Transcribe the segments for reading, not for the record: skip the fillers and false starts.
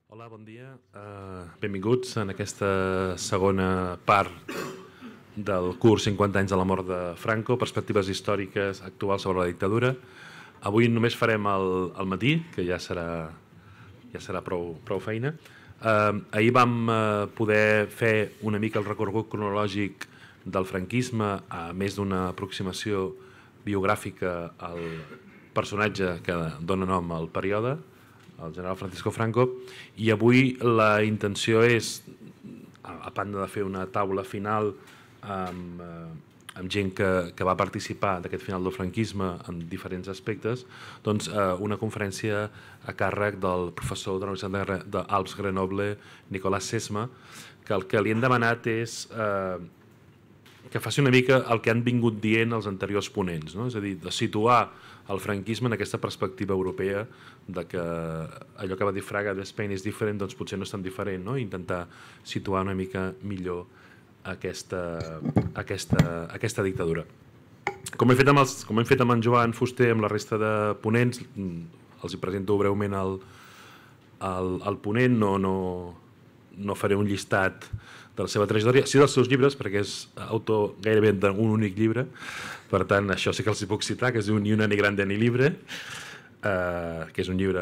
Hola, bon dia. Benvinguts en aquesta segona part del curs 50 anys de la mort de Franco, perspectives històriques actuals sobre la dictadura. Avui només farem el matí, que ja serà prou feina. Ahir vam poder fer una mica el recorregut cronològic del franquisme, a més d'una aproximació biogràfica al personatge que dona nom al període, el general Francisco Franco, i avui la intenció és, a banda de fer una taula final amb gent que va participar d'aquest final del franquisme en diferents aspectes, doncs una conferència a càrrec del professor de la Universitat d'Alps Grenoble, Nicolás Sesma, que el que li hem demanat és que faci una mica el que han vingut dient els anteriors ponents, no? És a dir, de situar el franquisme en aquesta perspectiva europea de que allò que va dir Fraga de Spain is different, doncs potser no és tan diferent, no? Intentar situar una mica millor aquesta dictadura. Com hem fet amb en Joan Fuster, amb la resta de ponents, els hi presento breument el ponent, no faré un llistat de la seva trajectòria, sí dels seus llibres, perquè és autor gairebé d'un únic llibre, per tant, això sí que els hi puc citar, que es diu Ni una ni grande ni libre, que és un llibre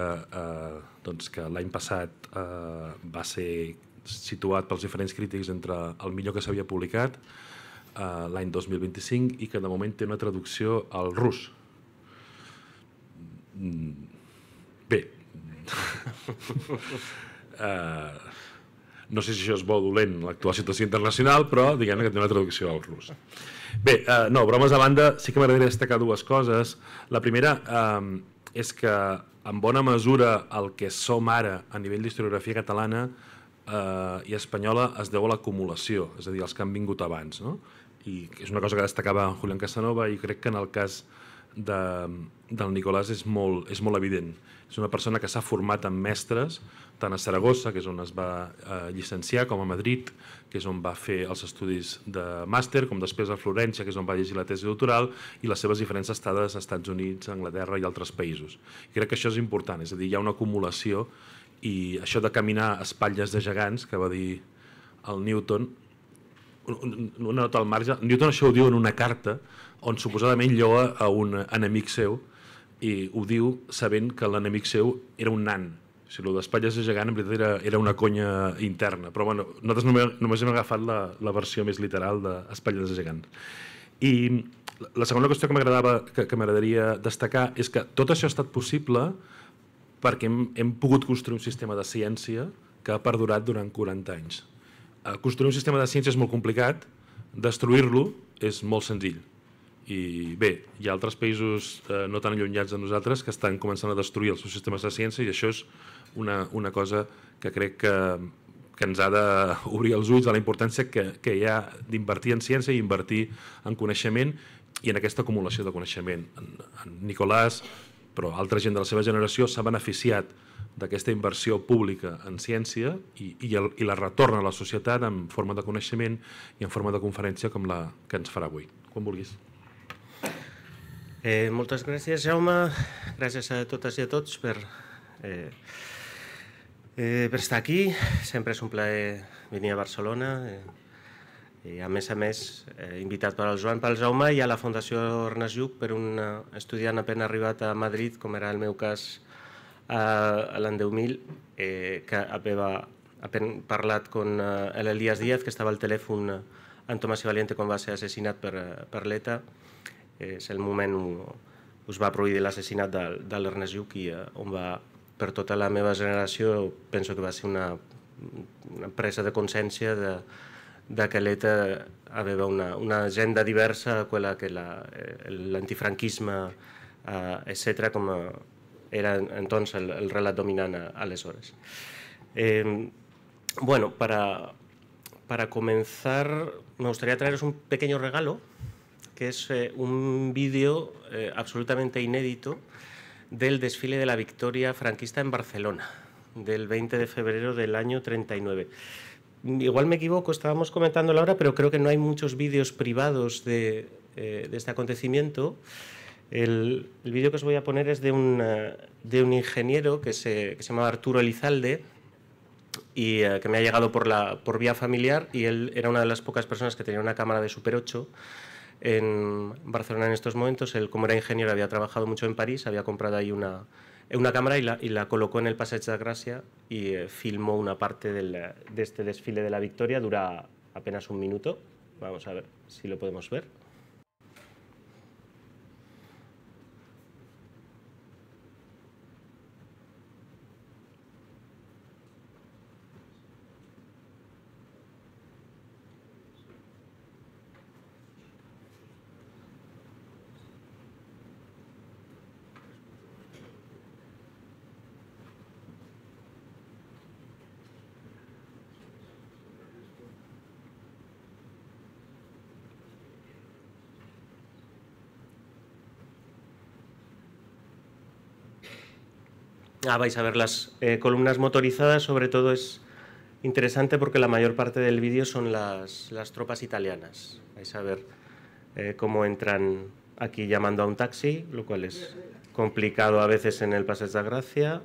que l'any passat va ser situat pels diferents crítics entre el millor que s'havia publicat l'any 2025 i que de moment té una traducció al rus. Bé, no sé si això és bo o dolent l'actual situació internacional, però diguem-ne que té una traducció al rus. Bé, no, bromes a banda, sí que m'agradaria destacar dues coses. La primera és que en bona mesura el que som ara a nivell d'historiografia catalana i espanyola es deu a l'acumulació, és a dir, els que han vingut abans, no? I és una cosa que destacava Julián Casanova i crec que en el cas del Nicolás és molt evident. És una persona que s'ha format amb mestres, tant a Saragossa, que és on es va llicenciar, com a Madrid, que és on va fer els estudis de màster, com després a Florència, que és on va llegir la tesi doctoral, i les seves diferents estades als Estats Units, Anglaterra i altres països. I crec que això és important, és a dir, hi ha una acumulació, i això de caminar a espatlles de gegants, que va dir el Newton, una nota al marge, Newton això ho diu en una carta on suposadament lloa a un enemic seu i ho diu sabent que l'enemic seu era un nan. O sigui, el d'espatlles de gegant en veritat era una conya interna, però bueno, nosaltres només hem agafat la versió més literal d'espatlles de gegant. I la segona qüestió que m'agradaria destacar és que tot això ha estat possible perquè hem pogut construir un sistema de ciència que ha perdurat durant 40 anys. Construir un sistema de ciència és molt complicat, destruir-lo és molt senzill. I bé, hi ha altres països no tan allunyats de nosaltres que estan començant a destruir els seus sistemes de ciència i això és una cosa que crec que ens ha d'obrir els ulls a la importància que hi ha d'invertir en ciència i invertir en coneixement i en aquesta acumulació de coneixement. En Nicolás, però altra gent de la seva generació s'ha beneficiat d'aquesta inversió pública en ciència i la retorna a la societat en forma de coneixement i en forma de conferència com la que ens farà avui. Quan vulguis. Moltes gràcies, Jaume. Gràcies a totes i a tots per estar aquí. Sempre és un plaer venir a Barcelona. I a més, invitat per al Joan, pel Jaume i a la Fundació Ernest Lluch per un estudiant apenas arribat a Madrid, com era el meu cas a l'any 2000, que havia parlat amb l'Elias Díaz, que estava al telèfon amb Tomàs i Valiente quan va ser assassinat per l'ETA. És el moment on es va produir l'assassinat de l'Ernest Lluch i on va, per tota la meva generació, penso que va ser una presa de consciència de que l'ETA aveva una agenda diversa, quella che l'antifranquisme, etc., com era entonces el relat dominant aleshores. Bueno, para comenzar, me gustaría traeros un pequeño regalo, que es un vídeo absolutamente inédito del desfile de la victoria franquista en Barcelona, del 20 de febrero del año 39. Igual me equivoco, estábamos comentándolo ahora, pero creo que no hay muchos vídeos privados de este acontecimiento. El vídeo que os voy a poner es de un ingeniero que se llama Arturo Elizalde, y que me ha llegado por vía familiar, y él era una de las pocas personas que tenía una cámara de Super 8 en Barcelona en estos momentos. Él, como era ingeniero, había trabajado mucho en París, había comprado ahí una cámara y la colocó en el Passeig de Gràcia y filmó una parte de este desfile de la Victoria. Dura apenas un minuto. Vamos a ver si lo podemos ver. Vais a ver las columnas motorizadas. Sobre todo es interesante porque la mayor parte del vídeo son las tropas italianas. Vais a ver cómo entran aquí llamando a un taxi, lo cual es complicado a veces en el Passeig de Gràcia.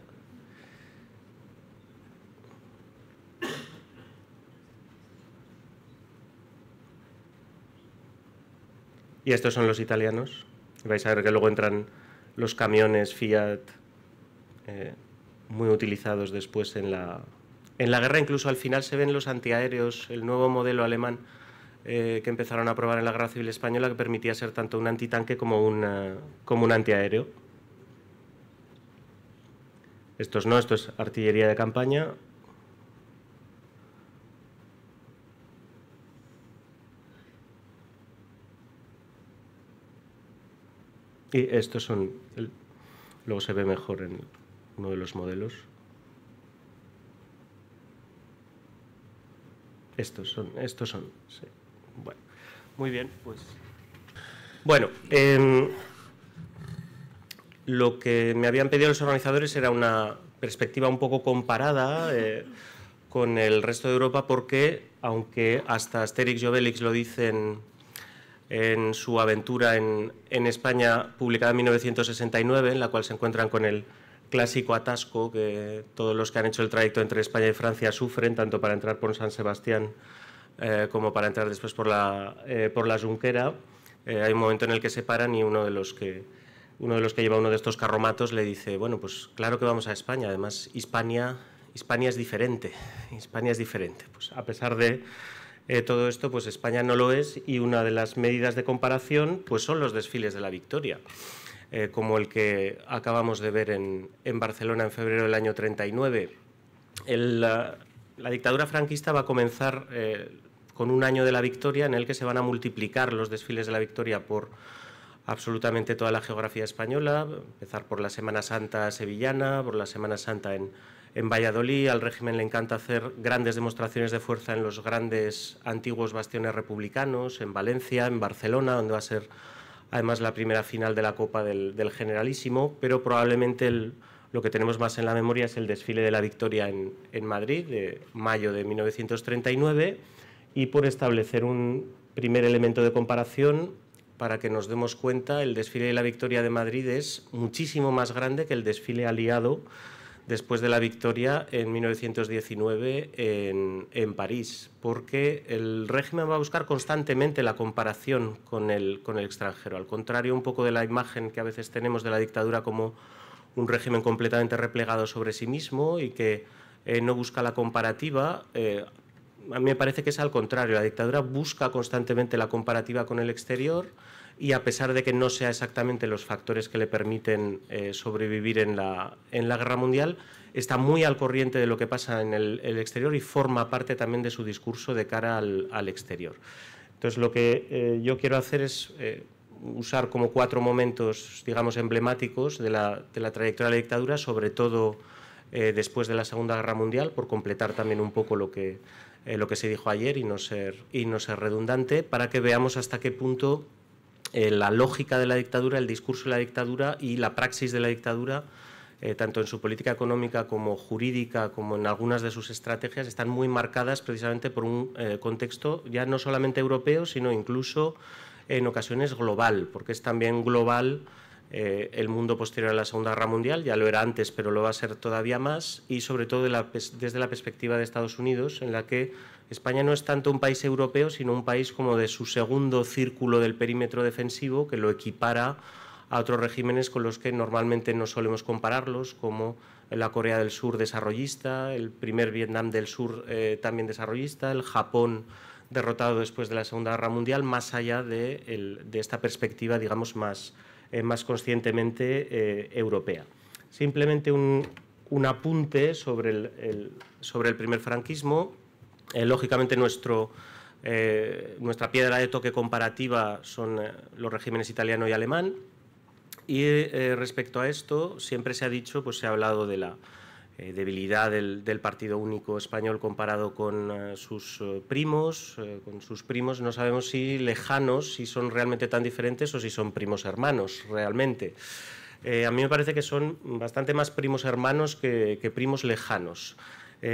Y estos son los italianos. Vais a ver que luego entran los camiones Fiat, muy utilizados después en la guerra. Incluso al final se ven los antiaéreos, el nuevo modelo alemán que empezaron a probar en la Guerra Civil Española, que permitía ser tanto un antitanque como un antiaéreo. Estos no, esto es artillería de campaña. Y estos son, luego se ve mejor en uno de los modelos. Estos son, sí. Bueno, muy bien, pues. Bueno, lo que me habían pedido los organizadores era una perspectiva un poco comparada con el resto de Europa, porque, aunque hasta Asterix y Obelix lo dicen en su aventura en España, publicada en 1969, en la cual se encuentran con el clásico atasco que todos los que han hecho el trayecto entre España y Francia sufren, tanto para entrar por San Sebastián como para entrar después por la Junquera. Hay un momento en el que se paran y uno de los que lleva uno de estos carromatos le dice: bueno, pues claro que vamos a España, además Hispania es diferente. Pues a pesar de todo esto, pues España no lo es, y una de las medidas de comparación pues son los desfiles de la Victoria, como el que acabamos de ver en Barcelona en febrero del año 39. La dictadura franquista va a comenzar con un año de la Victoria, en el que se van a multiplicar los desfiles de la Victoria por absolutamente toda la geografía española. Empezar por la Semana Santa sevillana, por la Semana Santa en Valladolid. Al régimen le encanta hacer grandes demostraciones de fuerza en los grandes antiguos bastiones republicanos, en Valencia, en Barcelona, donde va a ser además la primera final de la Copa del Generalísimo. Pero probablemente lo que tenemos más en la memoria es el desfile de la Victoria en Madrid, de mayo de 1939, y por establecer un primer elemento de comparación, para que nos demos cuenta, el desfile de la Victoria de Madrid es muchísimo más grande que el desfile aliado después de la victoria en 1919 en París, porque el régimen va a buscar constantemente la comparación con el extranjero, al contrario un poco de la imagen que a veces tenemos de la dictadura como un régimen completamente replegado sobre sí mismo y que no busca la comparativa. A mí me parece que es al contrario. La dictadura busca constantemente la comparativa con el exterior, y a pesar de que no sea exactamente los factores que le permiten sobrevivir en la Guerra Mundial, está muy al corriente de lo que pasa en el exterior y forma parte también de su discurso de cara al exterior. Entonces, lo que yo quiero hacer es usar como 4 momentos, digamos, emblemáticos de la trayectoria de la dictadura, sobre todo después de la Segunda Guerra Mundial, por completar también un poco lo que se dijo ayer y no ser redundante, para que veamos hasta qué punto la lógica de la dictadura, el discurso de la dictadura y la praxis de la dictadura, tanto en su política económica como jurídica, como en algunas de sus estrategias, están muy marcadas precisamente por un contexto ya no solamente europeo, sino incluso en ocasiones global, porque es también global el mundo posterior a la Segunda Guerra Mundial, ya lo era antes, pero lo va a ser todavía más, y sobre todo desde la perspectiva de Estados Unidos, en la que España no es tanto un país europeo, sino un país como de su segundo círculo del perímetro defensivo, que lo equipara a otros regímenes con los que normalmente no solemos compararlos, como la Corea del Sur desarrollista, el primer Vietnam del Sur también desarrollista, el Japón derrotado después de la Segunda Guerra Mundial, más allá de esta perspectiva, digamos, más conscientemente europea. Simplemente un apunte sobre el primer franquismo. Lógicamente nuestra piedra de toque comparativa son los regímenes italiano y alemán, y respecto a esto siempre se ha dicho, pues se ha hablado de la debilidad del partido único español comparado con sus primos. No sabemos si lejanos, si son realmente tan diferentes o si son primos hermanos realmente. A mí me parece que son bastante más primos hermanos que primos lejanos.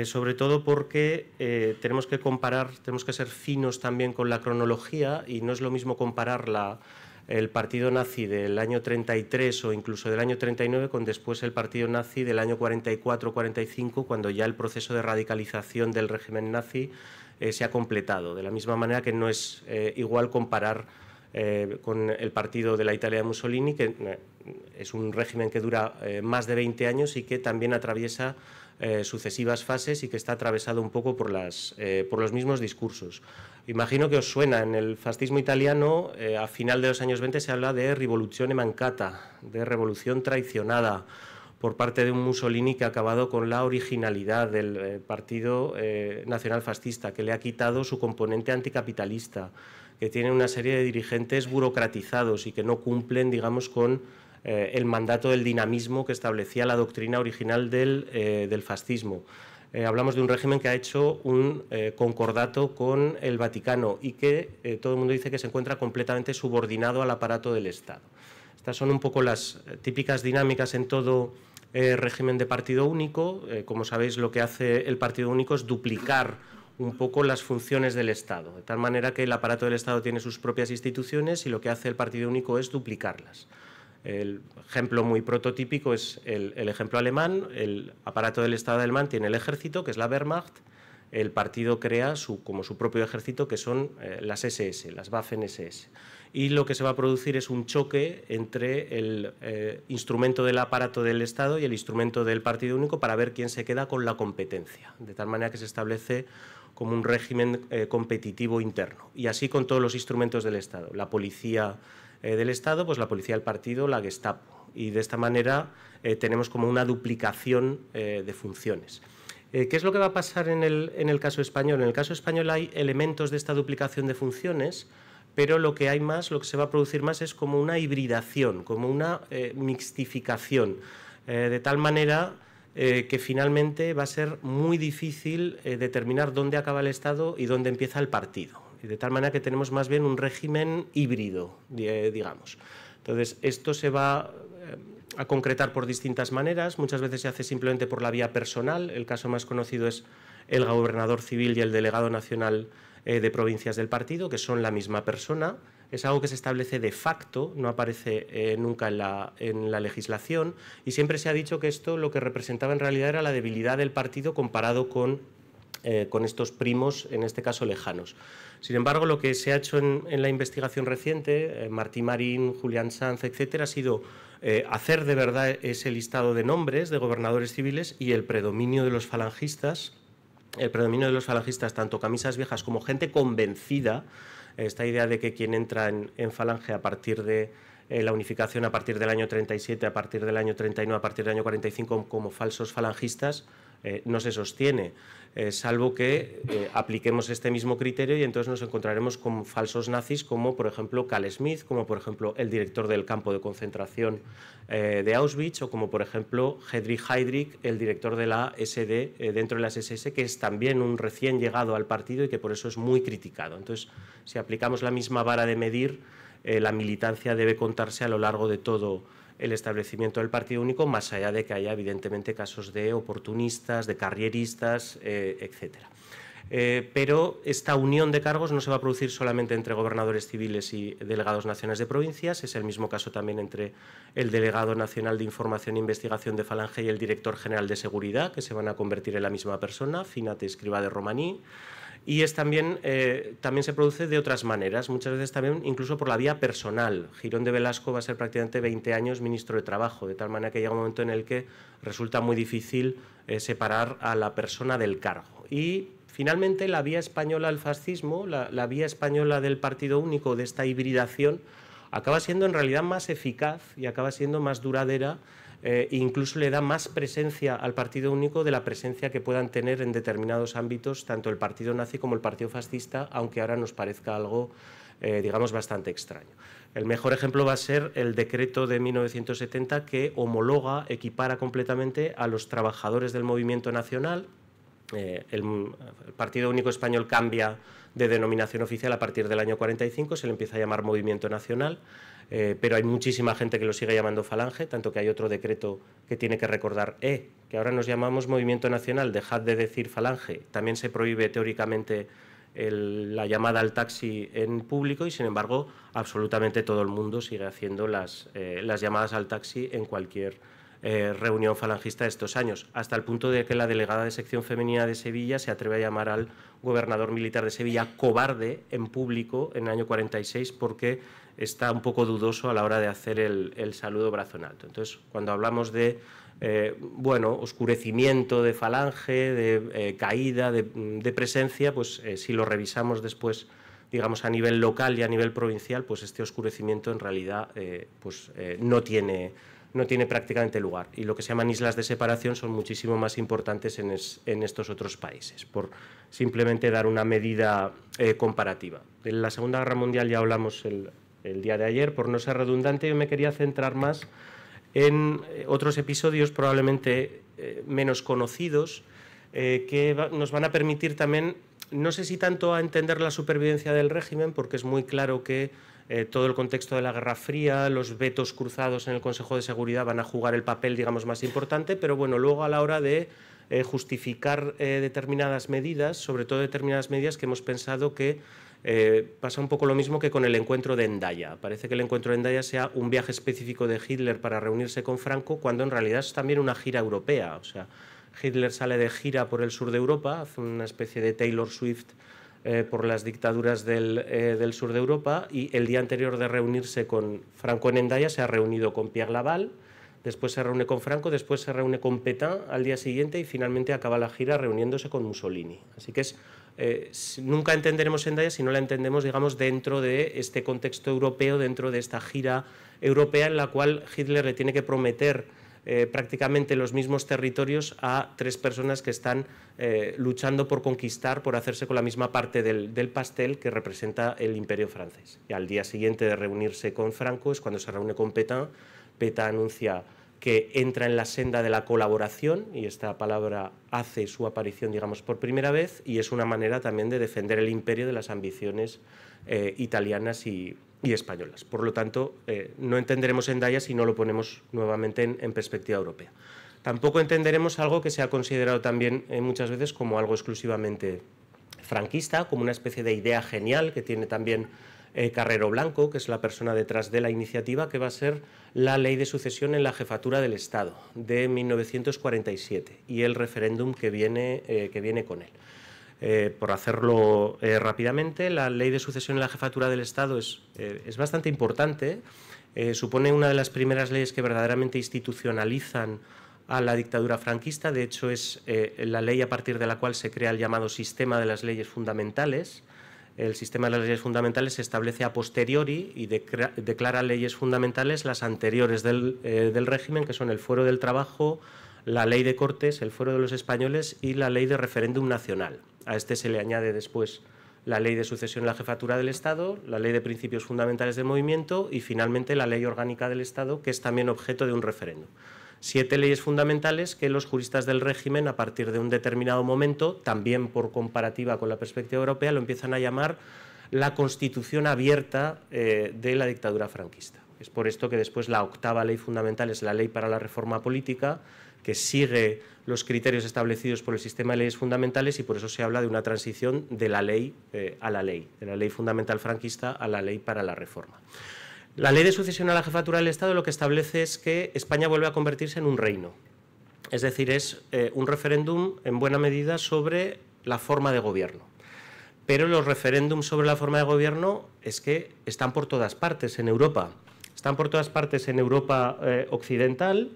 Sobre todo porque tenemos que ser finos también con la cronología, y no es lo mismo comparar el partido nazi del año 33 o incluso del año 39 con después el partido nazi del año 44-45, cuando ya el proceso de radicalización del régimen nazi se ha completado. De la misma manera que no es igual comparar con el partido de la Italia de Mussolini, que es un régimen que dura más de 20 años y que también atraviesa sucesivas fases y que está atravesado un poco por los mismos discursos. Imagino que os suena, en el fascismo italiano, a final de los años 20 se habla de rivoluzione mancata, de revolución traicionada por parte de un Mussolini que ha acabado con la originalidad del Partido Nacional Fascista, que le ha quitado su componente anticapitalista, que tiene una serie de dirigentes burocratizados y que no cumplen, digamos, con el mandato del dinamismo que establecía la doctrina original del fascismo. Hablamos de un régimen que ha hecho un concordato con el Vaticano y que todo el mundo dice que se encuentra completamente subordinado al aparato del Estado. Estas son un poco las típicas dinámicas en todo régimen de partido único. Como sabéis, lo que hace el partido único es duplicar un poco las funciones del Estado, de tal manera que el aparato del Estado tiene sus propias instituciones y lo que hace el partido único es duplicarlas. El ejemplo muy prototípico es el ejemplo alemán. El aparato del Estado alemán tiene el ejército, que es la Wehrmacht. El partido crea como su propio ejército, que son las SS, las Waffen-SS. Y lo que se va a producir es un choque entre el instrumento del aparato del Estado y el instrumento del partido único para ver quién se queda con la competencia, de tal manera que se establece como un régimen competitivo interno. Y así con todos los instrumentos del Estado. La policía del Estado, pues la policía del partido, la Gestapo. Y de esta manera tenemos como una duplicación de funciones. ¿Qué es lo que va a pasar en el caso español? En el caso español hay elementos de esta duplicación de funciones, pero lo que se va a producir más es como una hibridación, como una mixtificación, de tal manera que finalmente va a ser muy difícil determinar dónde acaba el Estado y dónde empieza el partido. Y de tal manera que tenemos más bien un régimen híbrido, digamos. Entonces, esto se va a concretar por distintas maneras. Muchas veces se hace simplemente por la vía personal. El caso más conocido es el gobernador civil y el delegado nacional de provincias del partido, que son la misma persona. Es algo que se establece de facto, no aparece nunca en la legislación, y siempre se ha dicho que esto lo que representaba en realidad era la debilidad del partido comparado con estos primos, en este caso lejanos. Sin embargo, lo que se ha hecho en la investigación reciente, Martí Marín, Julián Sanz, etcétera, ha sido hacer de verdad ese listado de nombres de gobernadores civiles y el predominio de los falangistas, tanto camisas viejas como gente convencida, esta idea de que quien entra en Falange a partir de la unificación, a partir del año 37, a partir del año 39, a partir del año 45, como falsos falangistas, no se sostiene, salvo que apliquemos este mismo criterio y entonces nos encontraremos con falsos nazis como, por ejemplo, Carl Schmitt, como, por ejemplo, el director del campo de concentración de Auschwitz, o como, por ejemplo, Hedrich Heydrich, el director de la SD dentro de las SS, que es también un recién llegado al partido y que por eso es muy criticado. Entonces, si aplicamos la misma vara de medir, la militancia debe contarse a lo largo de todo el establecimiento del partido único, más allá de que haya evidentemente casos de oportunistas, de carrieristas, etcétera. pero esta unión de cargos no se va a producir solamente entre gobernadores civiles y delegados nacionales de provincias, es el mismo caso también entre el delegado nacional de Información e Investigación de Falange y el director general de Seguridad, que se van a convertir en la misma persona, Finate Escrivá de Romaní. Y también se produce de otras maneras, muchas veces también incluso por la vía personal. Girón de Velasco va a ser prácticamente 20 años ministro de Trabajo, de tal manera que llega un momento en el que resulta muy difícil separar a la persona del cargo. Y finalmente la vía española al fascismo, la vía española del partido único, de esta hibridación, acaba siendo en realidad más eficaz y acaba siendo más duradera. Incluso le da más presencia al partido único de la presencia que puedan tener en determinados ámbitos tanto el partido nazi como el partido fascista, aunque ahora nos parezca algo, digamos, bastante extraño. El mejor ejemplo va a ser el decreto de 1970 que homologa, equipara completamente a los trabajadores del movimiento nacional. El Partido Único Español cambia de denominación oficial a partir del año 45, se le empieza a llamar Movimiento Nacional, pero hay muchísima gente que lo sigue llamando Falange, tanto que hay otro decreto que tiene que recordar, que ahora nos llamamos Movimiento Nacional, dejad de decir Falange. También se prohíbe teóricamente la llamada al taxi en público y, sin embargo, absolutamente todo el mundo sigue haciendo las llamadas al taxi en cualquier reunión falangista de estos años, hasta el punto de que la delegada de sección femenina de Sevilla se atreve a llamar al gobernador militar de Sevilla cobarde en público en el año 46 porque está un poco dudoso a la hora de hacer el saludo brazo en alto. Entonces, cuando hablamos de oscurecimiento de Falange, de caída, de presencia, pues si lo revisamos después, digamos, a nivel local y a nivel provincial, pues este oscurecimiento en realidad no tiene prácticamente lugar. Y lo que se llaman islas de separación son muchísimo más importantes en estos otros países, por simplemente dar una medida comparativa. De la Segunda Guerra Mundial ya hablamos el día de ayer, por no ser redundante, yo me quería centrar más en otros episodios probablemente menos conocidos que nos van a permitir también, no sé si tanto a entender la supervivencia del régimen, porque es muy claro que todo el contexto de la Guerra Fría, los vetos cruzados en el Consejo de Seguridad van a jugar el papel, digamos, más importante, pero bueno, luego a la hora de justificar determinadas medidas, sobre todo determinadas medidas que hemos pensado que pasa un poco lo mismo que con el encuentro de Hendaya. Parece que el encuentro de Hendaya sea un viaje específico de Hitler para reunirse con Franco, cuando en realidad es también una gira europea. O sea, Hitler sale de gira por el sur de Europa, hace una especie de Taylor Swift por las dictaduras del sur de Europa, y el día anterior de reunirse con Franco en Hendaya se ha reunido con Pierre Laval, después se reúne con Franco, después se reúne con Pétain al día siguiente y finalmente acaba la gira reuniéndose con Mussolini. Así que nunca entenderemos Hendaya si no la entendemos, digamos, dentro de este contexto europeo, dentro de esta gira europea en la cual Hitler le tiene que prometer prácticamente los mismos territorios a tres personas que están luchando por conquistar, por hacerse con la misma parte del pastel que representa el imperio francés. Y al día siguiente de reunirse con Franco es cuando se reúne con Pétain. Pétain anuncia que entra en la senda de la colaboración, y esta palabra hace su aparición, digamos, por primera vez, y es una manera también de defender el imperio de las ambiciones italianas y españolas. Por lo tanto, no entenderemos Hendaya si no lo ponemos nuevamente en perspectiva europea. Tampoco entenderemos algo que se ha considerado también muchas veces como algo exclusivamente franquista, como una especie de idea genial que tiene también Carrero Blanco, que es la persona detrás de la iniciativa, que va a ser la ley de sucesión en la jefatura del Estado de 1947 y el referéndum que viene con él. Por hacerlo rápidamente, la ley de sucesión en la jefatura del Estado es bastante importante, supone una de las primeras leyes que verdaderamente institucionalizan a la dictadura franquista. De hecho, es la ley a partir de la cual se crea el llamado sistema de las leyes fundamentales. El sistema de las leyes fundamentales se establece a posteriori y declara leyes fundamentales las anteriores del régimen, que son el Fuero del Trabajo, la Ley de Cortes, el Fuero de los Españoles y la Ley de Referéndum Nacional. A este se le añade después la Ley de Sucesión en la Jefatura del Estado, la Ley de Principios Fundamentales del Movimiento y finalmente la Ley Orgánica del Estado, que es también objeto de un referéndum. 7 leyes fundamentales que los juristas del régimen, a partir de un determinado momento, también por comparativa con la perspectiva europea, lo empiezan a llamar la Constitución abierta de la dictadura franquista. Es por esto que después la 8ª ley fundamental es la Ley para la Reforma Política, que sigue los criterios establecidos por el sistema de leyes fundamentales y por eso se habla de una transición de la ley a la ley, de la ley fundamental franquista a la ley para la reforma. La ley de sucesión a la jefatura del Estado lo que establece es que España vuelve a convertirse en un reino. Es decir, es un referéndum en buena medida sobre la forma de gobierno. Pero los referéndums sobre la forma de gobierno es que están por todas partes en Europa. Están por todas partes en Europa occidental.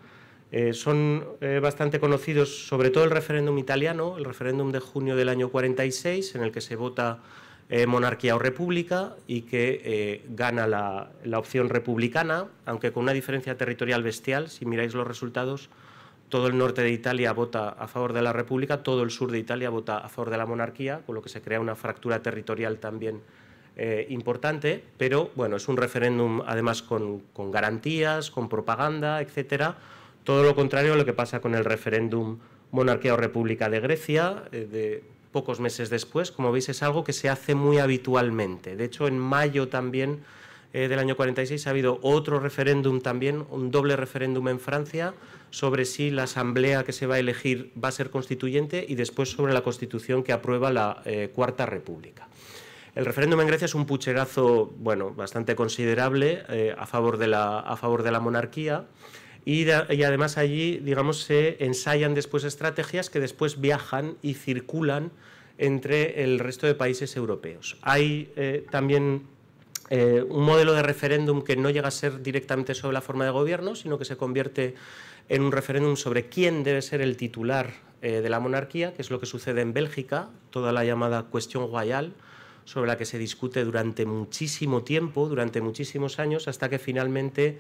Son bastante conocidos, sobre todo el referéndum italiano, el referéndum de junio del año 46, en el que se vota monarquía o república y que gana la opción republicana, aunque con una diferencia territorial bestial. Si miráis los resultados, todo el norte de Italia vota a favor de la república, todo el sur de Italia vota a favor de la monarquía, con lo que se crea una fractura territorial también importante, pero bueno, es un referéndum además con garantías, con propaganda, etcétera. Todo lo contrario a lo que pasa con el referéndum monarquía o república de Grecia, de pocos meses después. Como veis, es algo que se hace muy habitualmente. De hecho, en mayo también del año 46 ha habido otro referéndum también, un doble referéndum en Francia, sobre si la asamblea que se va a elegir va a ser constituyente y después sobre la Constitución que aprueba la Cuarta República. El referéndum en Grecia es un pucherazo, bueno, bastante considerable a favor de la monarquía. Y además allí, digamos, se ensayan después estrategias que después viajan y circulan entre el resto de países europeos. Hay también un modelo de referéndum que no llega a ser directamente sobre la forma de gobierno, sino que se convierte en un referéndum sobre quién debe ser el titular de la monarquía, que es lo que sucede en Bélgica, toda la llamada Question Royale, sobre la que se discute durante muchísimo tiempo, durante muchísimos años, hasta que finalmente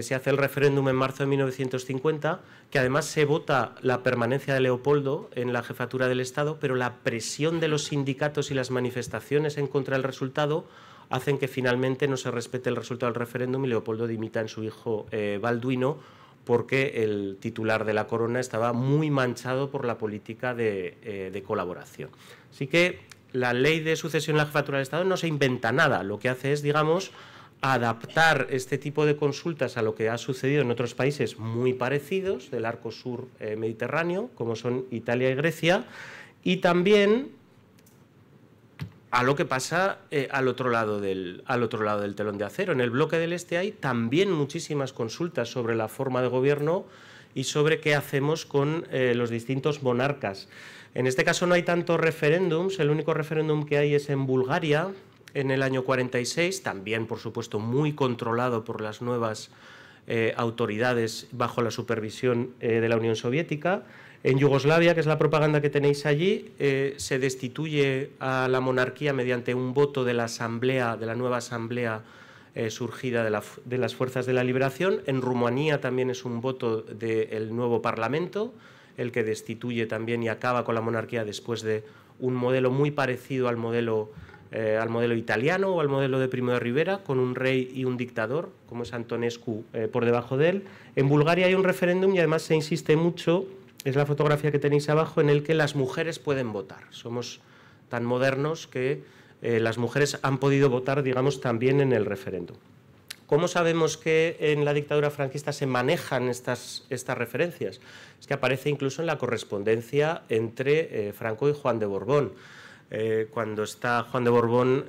se hace el referéndum en marzo de 1950, que además se vota la permanencia de Leopoldo en la jefatura del Estado, pero la presión de los sindicatos y las manifestaciones en contra del resultado hacen que finalmente no se respete el resultado del referéndum y Leopoldo dimita en su hijo Balduino, porque el titular de la corona estaba muy manchado por la política de colaboración. Así que la ley de sucesión a la jefatura del Estado no se inventa nada, lo que hace es, digamos, adaptar este tipo de consultas a lo que ha sucedido en otros países muy parecidos del arco sur mediterráneo, como son Italia y Grecia, y también a lo que pasa al otro lado del telón de acero. En el bloque del Este hay también muchísimas consultas sobre la forma de gobierno y sobre qué hacemos con los distintos monarcas. En este caso no hay tantos referéndums, el único referéndum que hay es en Bulgaria, en el año 46, también, por supuesto, muy controlado por las nuevas autoridades bajo la supervisión de la Unión Soviética. En Yugoslavia, que es la propaganda que tenéis allí, se destituye a la monarquía mediante un voto de la asamblea, de la nueva asamblea surgida de las fuerzas de la liberación. En Rumanía también es un voto del nuevo Parlamento, el que destituye también y acaba con la monarquía después de un modelo muy parecido al modelo italiano o al modelo de Primo de Rivera, con un rey y un dictador, como es Antonescu por debajo de él. En Bulgaria hay un referéndum y además se insiste mucho, es la fotografía que tenéis abajo, en el que las mujeres pueden votar. Somos tan modernos que las mujeres han podido votar, digamos, también en el referéndum. ¿Cómo sabemos que en la dictadura franquista se manejan estas referencias? Es que aparece incluso en la correspondencia entre Franco y Juan de Borbón. Cuando está Juan de Borbón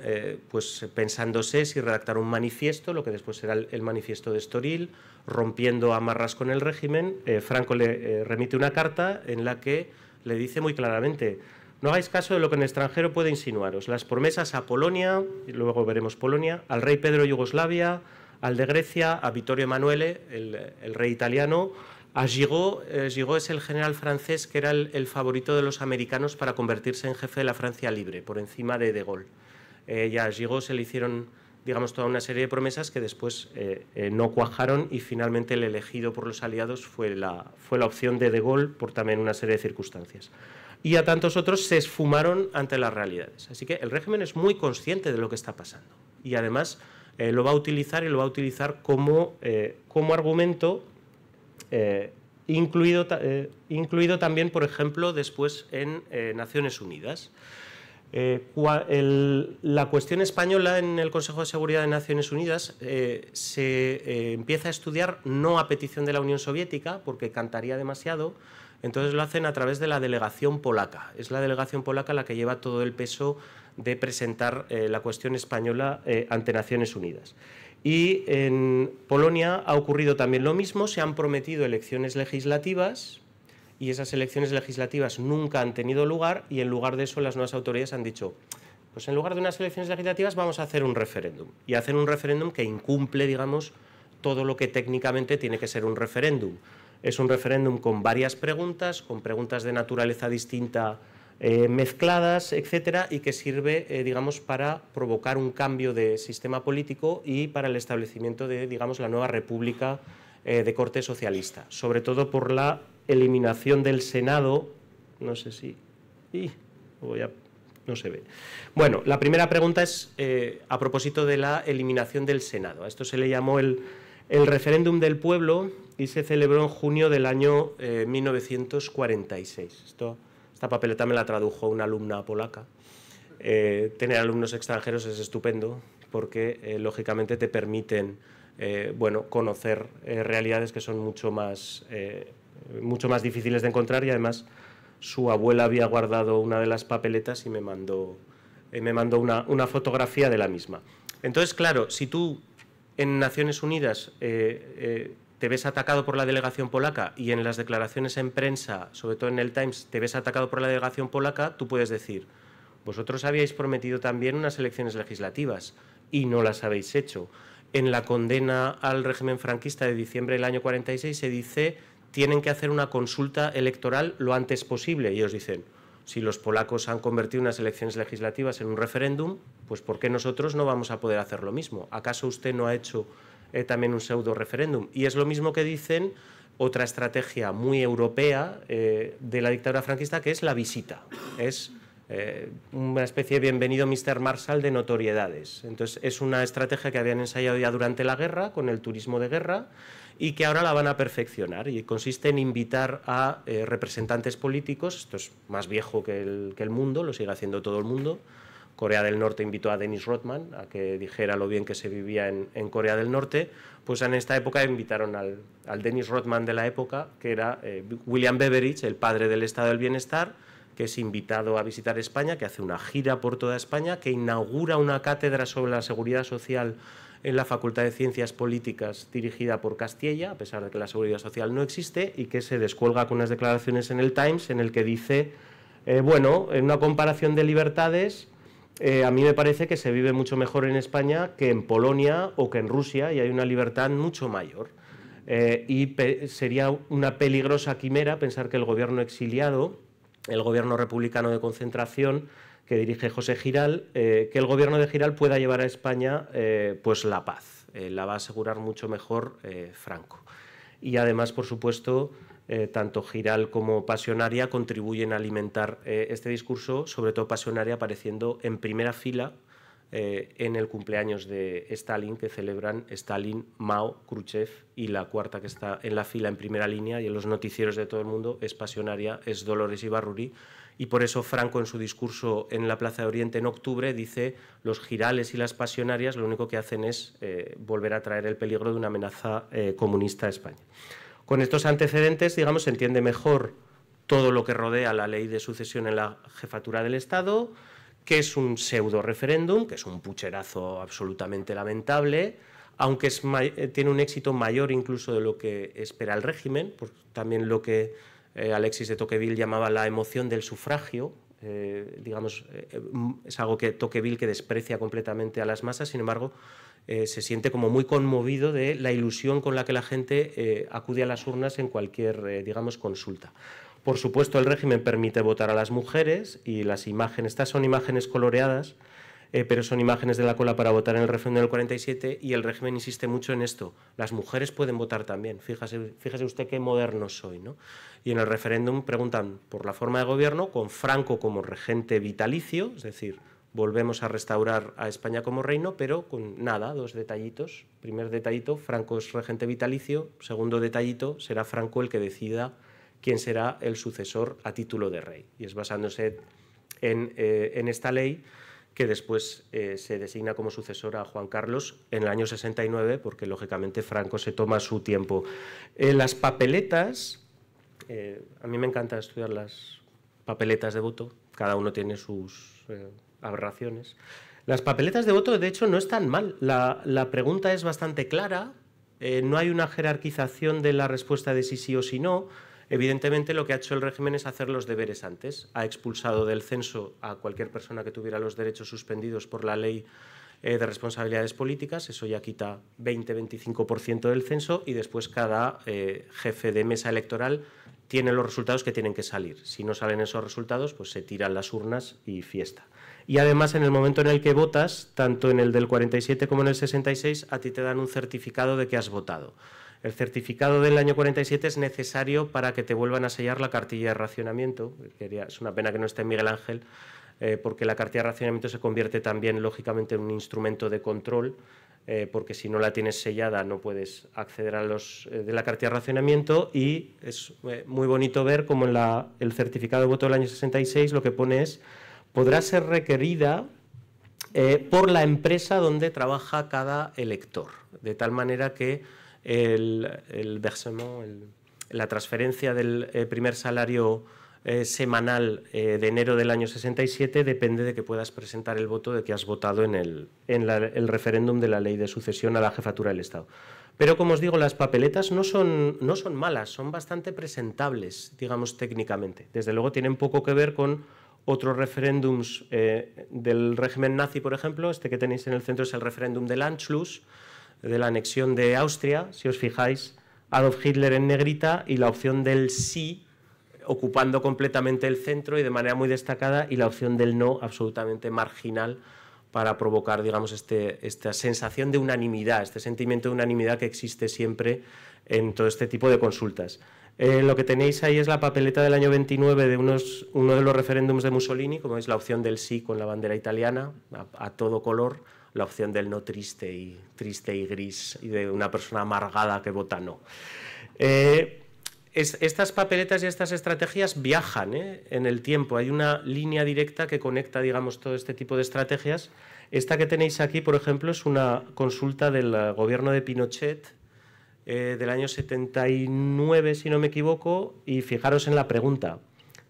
pues pensándose si redactar un manifiesto, lo que después será el manifiesto de Estoril, rompiendo amarras con el régimen, Franco le remite una carta en la que le dice muy claramente: no hagáis caso de lo que en el extranjero puede insinuaros. Las promesas a Polonia, y luego veremos Polonia, al rey Pedro de Yugoslavia, al de Grecia, a Vittorio Emanuele, el rey italiano, a Gigot. Gigot es el general francés que era el favorito de los americanos para convertirse en jefe de la Francia libre, por encima de De Gaulle. Y a Gigot se le hicieron, digamos, toda una serie de promesas que después no cuajaron y finalmente el elegido por los aliados fue la opción de Gaulle por también una serie de circunstancias. Y a tantos otros se esfumaron ante las realidades. Así que el régimen es muy consciente de lo que está pasando y además lo va a utilizar como argumento, incluido también, por ejemplo, después en Naciones Unidas. La cuestión española en el Consejo de Seguridad de Naciones Unidas se empieza a estudiar no a petición de la Unión Soviética, porque cantaría demasiado, entonces lo hacen a través de la delegación polaca. Es la delegación polaca la que lleva todo el peso de presentar la cuestión española ante Naciones Unidas. Y en Polonia ha ocurrido también lo mismo, se han prometido elecciones legislativas y esas elecciones legislativas nunca han tenido lugar y en lugar de eso las nuevas autoridades han dicho, pues en lugar de unas elecciones legislativas vamos a hacer un referéndum. Y hacen un referéndum que incumple, digamos, todo lo que técnicamente tiene que ser un referéndum. Es un referéndum con varias preguntas, con preguntas de naturaleza distinta mezcladas, etcétera, y que sirve, digamos, para provocar un cambio de sistema político y para el establecimiento de, digamos, la nueva república de corte socialista, sobre todo por la eliminación del Senado, no sé si... no se ve. Bueno, la primera pregunta es a propósito de la eliminación del Senado. A esto se le llamó el referéndum del pueblo y se celebró en junio del año 1946. Esta papeleta me la tradujo una alumna polaca. Tener alumnos extranjeros es estupendo porque, lógicamente, te permiten bueno, conocer realidades que son mucho más difíciles de encontrar y, además, su abuela había guardado una de las papeletas y me mandó una fotografía de la misma. Entonces, claro, si tú en Naciones Unidas te ves atacado por la delegación polaca y en las declaraciones en prensa, sobre todo en el Times, te ves atacado por la delegación polaca, tú puedes decir, vosotros habíais prometido también unas elecciones legislativas y no las habéis hecho. En la condena al régimen franquista de diciembre del año 46 se dice tienen que hacer una consulta electoral lo antes posible. Y ellos dicen, si los polacos han convertido unas elecciones legislativas en un referéndum, pues ¿por qué nosotros no vamos a poder hacer lo mismo? ¿Acaso usted no ha hecho también un pseudo referéndum? Y es lo mismo que dicen otra estrategia muy europea de la dictadura franquista, que es la visita. Es una especie de bienvenido Mr. Marshall de notoriedades. Entonces, es una estrategia que habían ensayado ya durante la guerra, con el turismo de guerra, y que ahora la van a perfeccionar. Y consiste en invitar a representantes políticos, esto es más viejo que el mundo, lo sigue haciendo todo el mundo. Corea del Norte invitó a Dennis Rodman a que dijera lo bien que se vivía en Corea del Norte. Pues en esta época invitaron al Dennis Rodman de la época, que era William Beveridge, el padre del Estado del Bienestar, que es invitado a visitar España, que hace una gira por toda España, que inaugura una cátedra sobre la seguridad social en la Facultad de Ciencias Políticas dirigida por Castilla, a pesar de que la seguridad social no existe, y que se descuelga con unas declaraciones en el Times en el que dice, bueno, en una comparación de libertades, a mí me parece que se vive mucho mejor en España que en Polonia o que en Rusia, y hay una libertad mucho mayor. Y sería una peligrosa quimera pensar que el gobierno exiliado, el gobierno republicano de concentración que dirige José Giral, que el gobierno de Giral pueda llevar a España pues la paz. La va a asegurar mucho mejor Franco. Y además, por supuesto, tanto Giral como Pasionaria contribuyen a alimentar este discurso, sobre todo Pasionaria apareciendo en primera fila en el cumpleaños de Stalin, que celebran Stalin, Mao, Khrushchev, y la cuarta que está en la fila en primera línea y en los noticieros de todo el mundo es Pasionaria, es Dolores Ibarruri. Y por eso Franco, en su discurso en la Plaza de Oriente en octubre, dice los Girales y las Pasionarias lo único que hacen es volver a traer el peligro de una amenaza comunista a España. Con estos antecedentes, digamos, se entiende mejor todo lo que rodea la ley de sucesión en la jefatura del Estado, que es un pseudo referéndum, que es un pucherazo absolutamente lamentable, aunque tiene un éxito mayor incluso de lo que espera el régimen, por también lo que Alexis de Tocqueville llamaba la emoción del sufragio. Digamos, es algo que Tocqueville que desprecia completamente a las masas, sin embargo, se siente como muy conmovido de la ilusión con la que la gente acude a las urnas en cualquier, digamos, consulta. Por supuesto, el régimen permite votar a las mujeres y las imágenes, estas son imágenes coloreadas, pero son imágenes de la cola para votar en el referéndum del 47 y el régimen insiste mucho en esto. Las mujeres pueden votar también, fíjese usted qué moderno soy, ¿no? Y en el referéndum preguntan por la forma de gobierno con Franco como regente vitalicio, es decir, volvemos a restaurar a España como reino, pero con nada, dos detallitos. Primer detallito, Franco es regente vitalicio. Segundo detallito, será Franco el que decida quién será el sucesor a título de rey. Y es basándose en esta ley, que después se designa como sucesor a Juan Carlos en el año 69, porque lógicamente Franco se toma su tiempo. Las papeletas, a mí me encanta estudiar las papeletas de voto, cada uno tiene sus aberraciones. Las papeletas de voto, de hecho, no están mal. La pregunta es bastante clara, no hay una jerarquización de la respuesta de sí o sí no. Evidentemente, lo que ha hecho el régimen es hacer los deberes antes. Ha expulsado del censo a cualquier persona que tuviera los derechos suspendidos por la ley de responsabilidades políticas. Eso ya quita 20-25% del censo y después cada jefe de mesa electoral tiene los resultados que tienen que salir. Si no salen esos resultados, pues se tiran las urnas y fiesta. Y además, en el momento en el que votas, tanto en el del 47 como en el 66, a ti te dan un certificado de que has votado. El certificado del año 47 es necesario para que te vuelvan a sellar la cartilla de racionamiento. Es una pena que no esté Miguel Ángel, porque la cartilla de racionamiento se convierte también, lógicamente, en un instrumento de control, porque si no la tienes sellada no puedes acceder a los de la cartilla de racionamiento, y es muy bonito ver cómo en el certificado de voto del año 66 lo que pone es: podrá ser requerida por la empresa donde trabaja cada elector, de tal manera que el versement, la transferencia del primer salario semanal de enero del año 67 depende de que puedas presentar el voto de que has votado en el referéndum de la ley de sucesión a la jefatura del Estado. Pero, como os digo, las papeletas no son malas, son bastante presentables, digamos, técnicamente. Desde luego tienen poco que ver con otros referéndums del régimen nazi, por ejemplo. Este que tenéis en el centro es el referéndum del Anschluss, de la anexión de Austria. Si os fijáis, Adolf Hitler en negrita y la opción del sí ocupando completamente el centro y de manera muy destacada, y la opción del no absolutamente marginal, para provocar, digamos, esta sensación de unanimidad, este sentimiento de unanimidad que existe siempre en todo este tipo de consultas. Lo que tenéis ahí es la papeleta del año 29 de uno de los referéndums de Mussolini, como es la opción del sí con la bandera italiana a todo color, la opción del no triste y gris, y de una persona amargada que vota no. Estas papeletas y estas estrategias viajan en el tiempo. Hay una línea directa que conecta, digamos, todo este tipo de estrategias. Esta que tenéis aquí, por ejemplo, es una consulta del gobierno de Pinochet del año 79, si no me equivoco, y fijaros en la pregunta: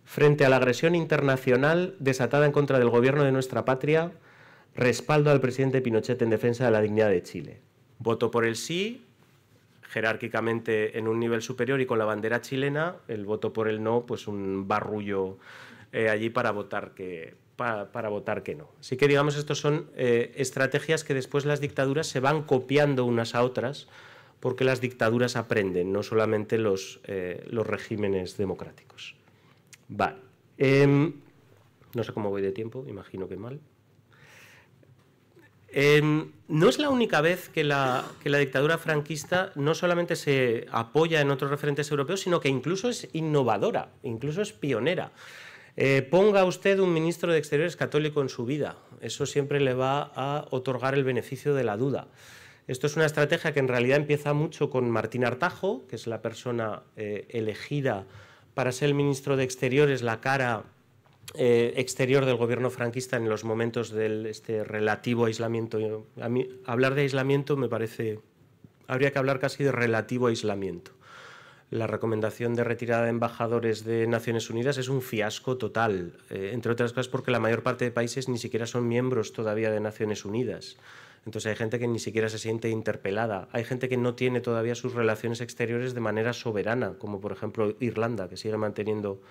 frente a la agresión internacional desatada en contra del gobierno de nuestra patria, respaldo al presidente Pinochet en defensa de la dignidad de Chile. Voto por el sí, jerárquicamente en un nivel superior y con la bandera chilena. El voto por el no, pues un barrullo allí para votar que no. Así que, digamos, estos son estrategias que después las dictaduras se van copiando unas a otras, porque las dictaduras aprenden, no solamente los regímenes democráticos. Vale. No sé cómo voy de tiempo, imagino que mal. No es la única vez que la dictadura franquista no solamente se apoya en otros referentes europeos, sino que incluso es innovadora, incluso es pionera. Ponga usted un ministro de Exteriores católico en su vida, eso siempre le va a otorgar el beneficio de la duda. Esto es una estrategia que en realidad empieza mucho con Martín Artajo, que es la persona elegida para ser el ministro de Exteriores, la cara exterior del gobierno franquista en los momentos de este relativo aislamiento. A mí, hablar de aislamiento me parece... habría que hablar casi de relativo aislamiento. La recomendación de retirada de embajadores de Naciones Unidas es un fiasco total, entre otras cosas porque la mayor parte de países ni siquiera son miembros todavía de Naciones Unidas. Entonces hay gente que ni siquiera se siente interpelada. Hay gente que no tiene todavía sus relaciones exteriores de manera soberana, como por ejemplo Irlanda, que sigue manteniendo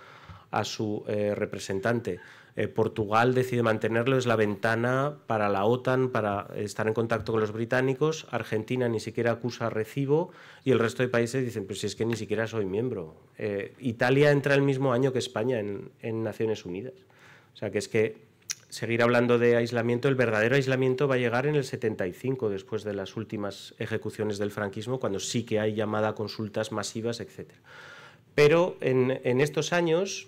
a su representante. Portugal decide mantenerlo, es la ventana para la OTAN, para estar en contacto con los británicos. Argentina ni siquiera acusa recibo, y el resto de países dicen, pues si es que ni siquiera soy miembro. Italia entra el mismo año que España en Naciones Unidas. O sea que es que seguir hablando de aislamiento, el verdadero aislamiento va a llegar en el 75, después de las últimas ejecuciones del franquismo, cuando sí que hay llamada a consultas masivas, etc. Pero en estos años,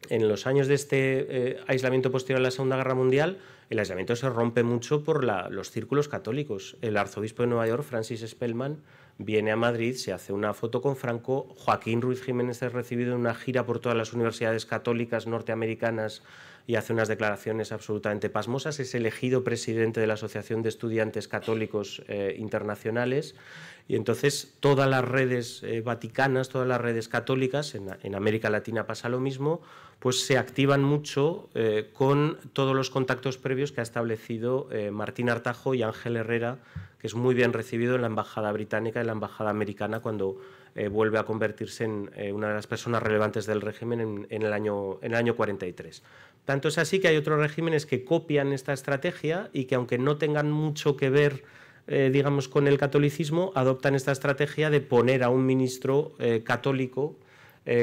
en los años de este aislamiento posterior a la Segunda Guerra Mundial, el aislamiento se rompe mucho por los círculos católicos. El arzobispo de Nueva York, Francis Spellman, viene a Madrid, se hace una foto con Franco. Joaquín Ruiz Jiménez es recibido en una gira por todas las universidades católicas norteamericanas y hace unas declaraciones absolutamente pasmosas. Es elegido presidente de la Asociación de Estudiantes Católicos Internacionales. Y entonces todas las redes vaticanas, todas las redes católicas, en América Latina pasa lo mismo, pues se activan mucho con todos los contactos previos que ha establecido Martín Artajo y Ángel Herrera, que es muy bien recibido en la Embajada Británica y en la Embajada Americana cuando vuelve a convertirse en una de las personas relevantes del régimen en el año 43. Tanto es así que hay otros regímenes que copian esta estrategia y que, aunque no tengan mucho que ver digamos, con el catolicismo, adoptan esta estrategia de poner a un ministro católico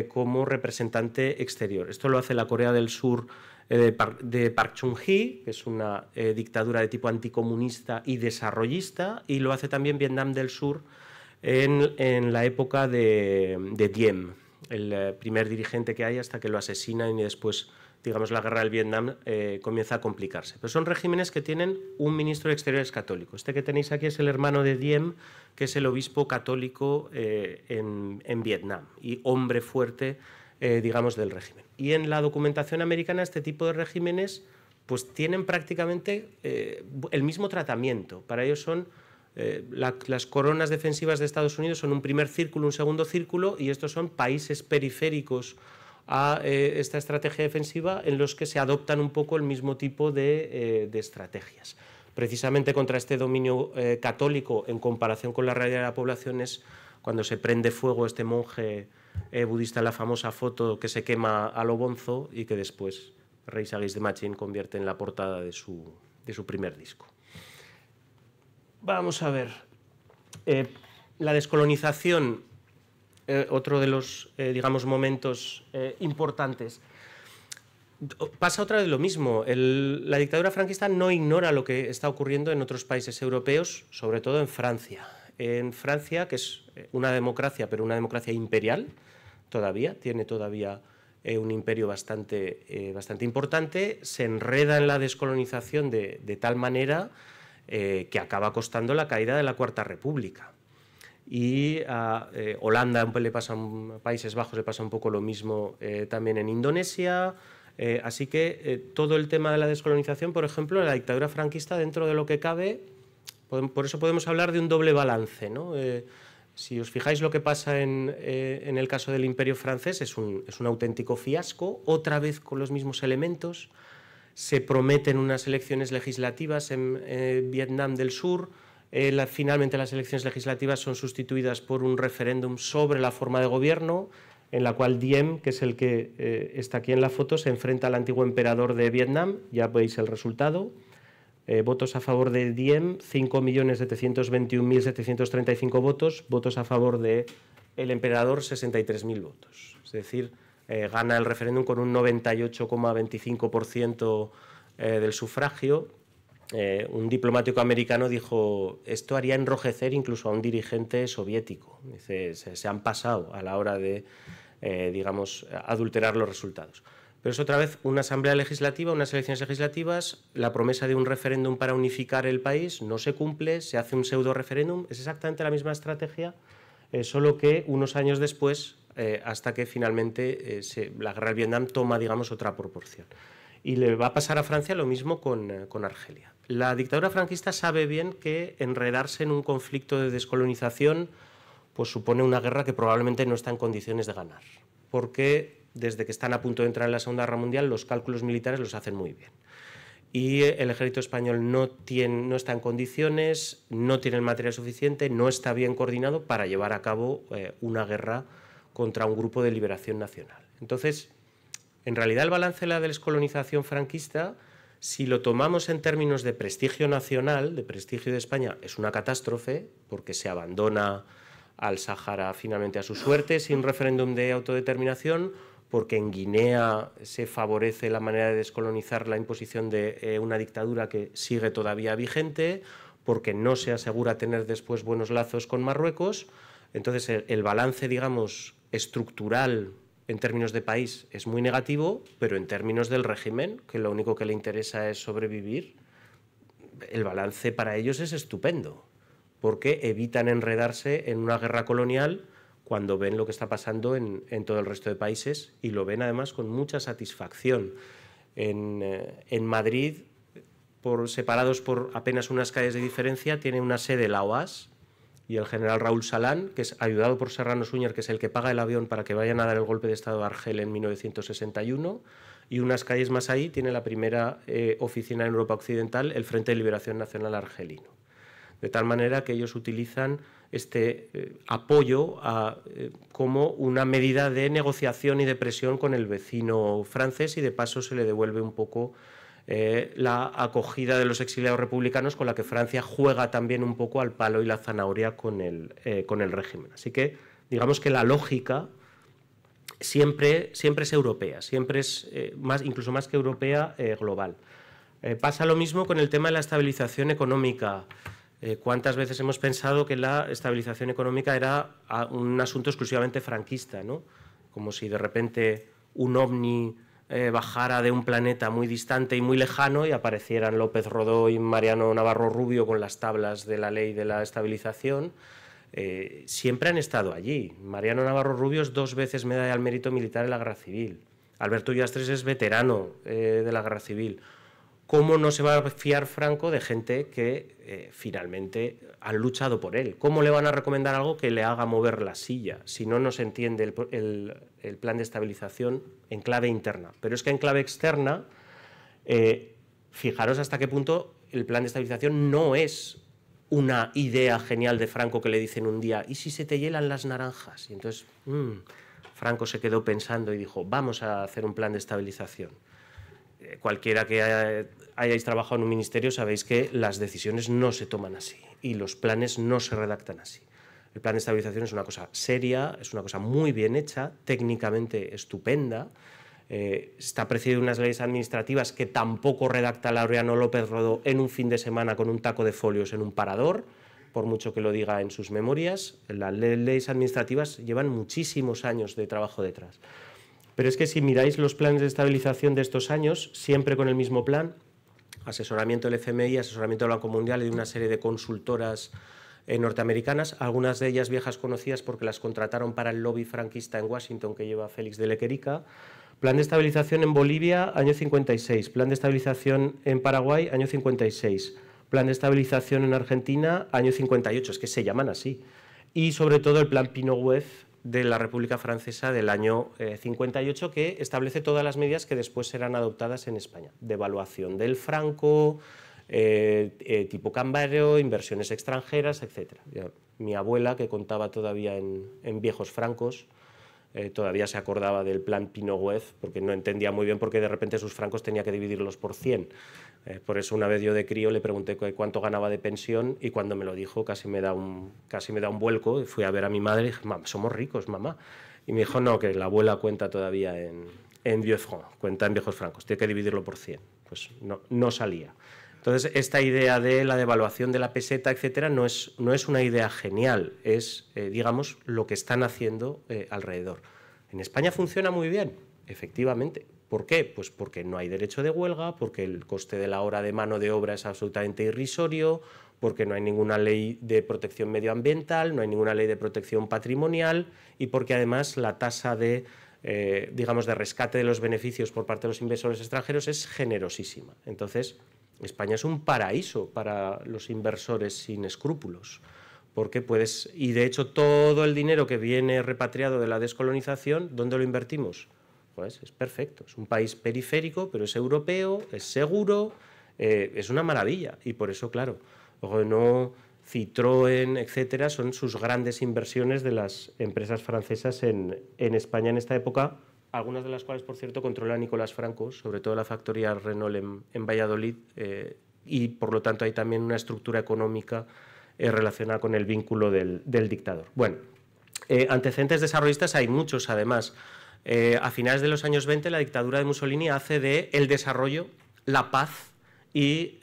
como representante exterior. Esto lo hace la Corea del Sur de Park Chung-hee, que es una dictadura de tipo anticomunista y desarrollista, y lo hace también Vietnam del Sur en la época de Diem, el primer dirigente que hay hasta que lo asesinan y después, digamos, la guerra del Vietnam comienza a complicarse. Pero son regímenes que tienen un ministro de Exteriores católico. Este que tenéis aquí es el hermano de Diem, que es el obispo católico en Vietnam y hombre fuerte, digamos, del régimen. Y en la documentación americana este tipo de regímenes pues tienen prácticamente el mismo tratamiento. Para ellos son las coronas defensivas de Estados Unidos son un primer círculo, un segundo círculo, y estos son países periféricos a esta estrategia defensiva en los que se adoptan un poco el mismo tipo de estrategias. Precisamente contra este dominio católico en comparación con la realidad de la población es cuando se prende fuego este monje budista en la famosa foto que se quema a lo bonzo y que después Rage Against the Machine convierte en la portada de su primer disco. Vamos a ver. La descolonización, otro de los digamos, momentos importantes. Pasa otra vez lo mismo. La dictadura franquista no ignora lo que está ocurriendo en otros países europeos, sobre todo en Francia. En Francia, que es una democracia, pero una democracia imperial, tiene todavía un imperio bastante importante, se enreda en la descolonización de tal manera que acaba costando la caída de la Cuarta República. Y a Holanda, Países Bajos, le pasa un poco lo mismo también en Indonesia. Así que todo el tema de la descolonización, por ejemplo, de la dictadura franquista, dentro de lo que cabe, por eso podemos hablar de un doble balance, ¿no? Si os fijáis lo que pasa en el caso del Imperio francés, es un auténtico fiasco, otra vez con los mismos elementos. Se prometen unas elecciones legislativas en Vietnam del Sur. Finalmente las elecciones legislativas son sustituidas por un referéndum sobre la forma de gobierno, en la cual Diem, que es el que está aquí en la foto, se enfrenta al antiguo emperador de Vietnam. Ya veis el resultado. Votos a favor de Diem, 5.721.735 votos. Votos a favor del emperador, 63.000 votos. Es decir, gana el referéndum con un 98,25% del sufragio. Un diplomático americano dijo: esto haría enrojecer incluso a un dirigente soviético. Dice, se han pasado a la hora de, digamos, adulterar los resultados. Pero es otra vez una asamblea legislativa, unas elecciones legislativas, la promesa de un referéndum para unificar el país no se cumple, se hace un pseudo referéndum. Es exactamente la misma estrategia, solo que unos años después, hasta que finalmente la guerra del Vietnam toma, digamos, otra proporción. Y le va a pasar a Francia lo mismo con Argelia. La dictadura franquista sabe bien que enredarse en un conflicto de descolonización pues supone una guerra que probablemente no está en condiciones de ganar, porque desde que están a punto de entrar en la Segunda Guerra Mundial los cálculos militares los hacen muy bien. Y el ejército español no está en condiciones, no tiene el material suficiente, no está bien coordinado para llevar a cabo una guerra contra un grupo de liberación nacional. Entonces, en realidad el balance de la descolonización franquista, si lo tomamos en términos de prestigio nacional, de prestigio de España, es una catástrofe, porque se abandona al Sáhara finalmente a su suerte sin referéndum de autodeterminación, porque en Guinea se favorece la manera de descolonizar la imposición de una dictadura que sigue todavía vigente, porque no se asegura tener después buenos lazos con Marruecos. Entonces el balance, digamos, estructural en términos de país es muy negativo, pero en términos del régimen, que lo único que le interesa es sobrevivir, el balance para ellos es estupendo, porque evitan enredarse en una guerra colonial cuando ven lo que está pasando en todo el resto de países, y lo ven además con mucha satisfacción. En Madrid, separados por apenas unas calles de diferencia, tiene una sede la OAS y el general Raúl Salán, que es ayudado por Serrano Suñer, que es el que paga el avión para que vayan a dar el golpe de Estado a Argel en 1961, y unas calles más ahí tiene la primera oficina en Europa Occidental, el Frente de Liberación Nacional Argelino. De tal manera que ellos utilizan este apoyo como una medida de negociación y de presión con el vecino francés, y de paso se le devuelve un poco la acogida de los exiliados republicanos, con la que Francia juega también un poco al palo y la zanahoria con el régimen. Así que digamos que la lógica siempre es europea, siempre es incluso más que europea, global. Pasa lo mismo con el tema de la estabilización económica. ¿Cuántas veces hemos pensado que la estabilización económica era un asunto exclusivamente franquista, ¿no? Como si de repente un ovni bajara de un planeta muy distante y muy lejano y aparecieran López Rodó y Mariano Navarro Rubio con las tablas de la ley de la estabilización. Siempre han estado allí. Mariano Navarro Rubio es 2 veces medalla al mérito militar en la Guerra Civil. Alberto Ullastres es veterano de la Guerra Civil. ¿Cómo no se va a fiar Franco de gente que finalmente han luchado por él? ¿Cómo le van a recomendar algo que le haga mover la silla si no se entiende el plan de estabilización en clave interna? Pero es que en clave externa, fijaros hasta qué punto el plan de estabilización no es una idea genial de Franco que le dicen un día, ¿y si se te hielan las naranjas? Y entonces Franco se quedó pensando y dijo, vamos a hacer un plan de estabilización. Cualquiera que hayáis trabajado en un ministerio sabéis que las decisiones no se toman así y los planes no se redactan así. El plan de estabilización es una cosa seria, es una cosa muy bien hecha, técnicamente estupenda, está precedido de unas leyes administrativas que tampoco redacta Laureano López Rodó en un fin de semana con un taco de folios en un parador, por mucho que lo diga en sus memorias. Las leyes administrativas llevan muchísimos años de trabajo detrás. Pero es que si miráis los planes de estabilización de estos años, siempre con el mismo plan, asesoramiento del FMI, asesoramiento del Banco Mundial y de una serie de consultoras norteamericanas, algunas de ellas viejas conocidas porque las contrataron para el lobby franquista en Washington que lleva Félix de Lequerica. Plan de estabilización en Bolivia, año 56. Plan de estabilización en Paraguay, año 56. Plan de estabilización en Argentina, año 58. Es que se llaman así. Y sobre todo el plan Pinot-Gouet de la República Francesa del año 58, que establece todas las medidas que después serán adoptadas en España. Devaluación del franco, tipo cambiario, inversiones extranjeras, etc. Mi abuela, que contaba todavía en viejos francos, todavía se acordaba del plan Pinot-Gouet, porque no entendía muy bien por qué de repente sus francos tenía que dividirlos por 100. Por eso una vez yo de crío le pregunté cuánto ganaba de pensión y cuando me lo dijo casi me da un vuelco. Fui a ver a mi madre y dije, somos ricos, mamá. Y me dijo, no, que la abuela cuenta todavía en vieux francs, cuenta en viejos francos, tiene que dividirlo por 100. Pues no salía. Entonces, esta idea de la devaluación de la peseta, etcétera, no es una idea genial, es, digamos, lo que están haciendo alrededor. En España funciona muy bien, efectivamente. ¿Por qué? Pues porque no hay derecho de huelga, porque el coste de la hora de mano de obra es absolutamente irrisorio, porque no hay ninguna ley de protección medioambiental, no hay ninguna ley de protección patrimonial y porque además la tasa de rescate de los beneficios por parte de los inversores extranjeros es generosísima. Entonces, España es un paraíso para los inversores sin escrúpulos, porque y de hecho todo el dinero que viene repatriado de la descolonización, ¿dónde lo invertimos? Pues es perfecto, es un país periférico, pero es europeo, es seguro, es una maravilla. Y por eso, claro, Renault, Citroën, etcétera, son sus grandes inversiones de las empresas francesas en España en esta época, algunas de las cuales, por cierto, controla Nicolás Franco, sobre todo la factoría Renault en Valladolid, y por lo tanto hay también una estructura económica relacionada con el vínculo del dictador. Bueno, antecedentes desarrollistas hay muchos, además. A finales de los años 20, la dictadura de Mussolini hace de el desarrollo, la paz y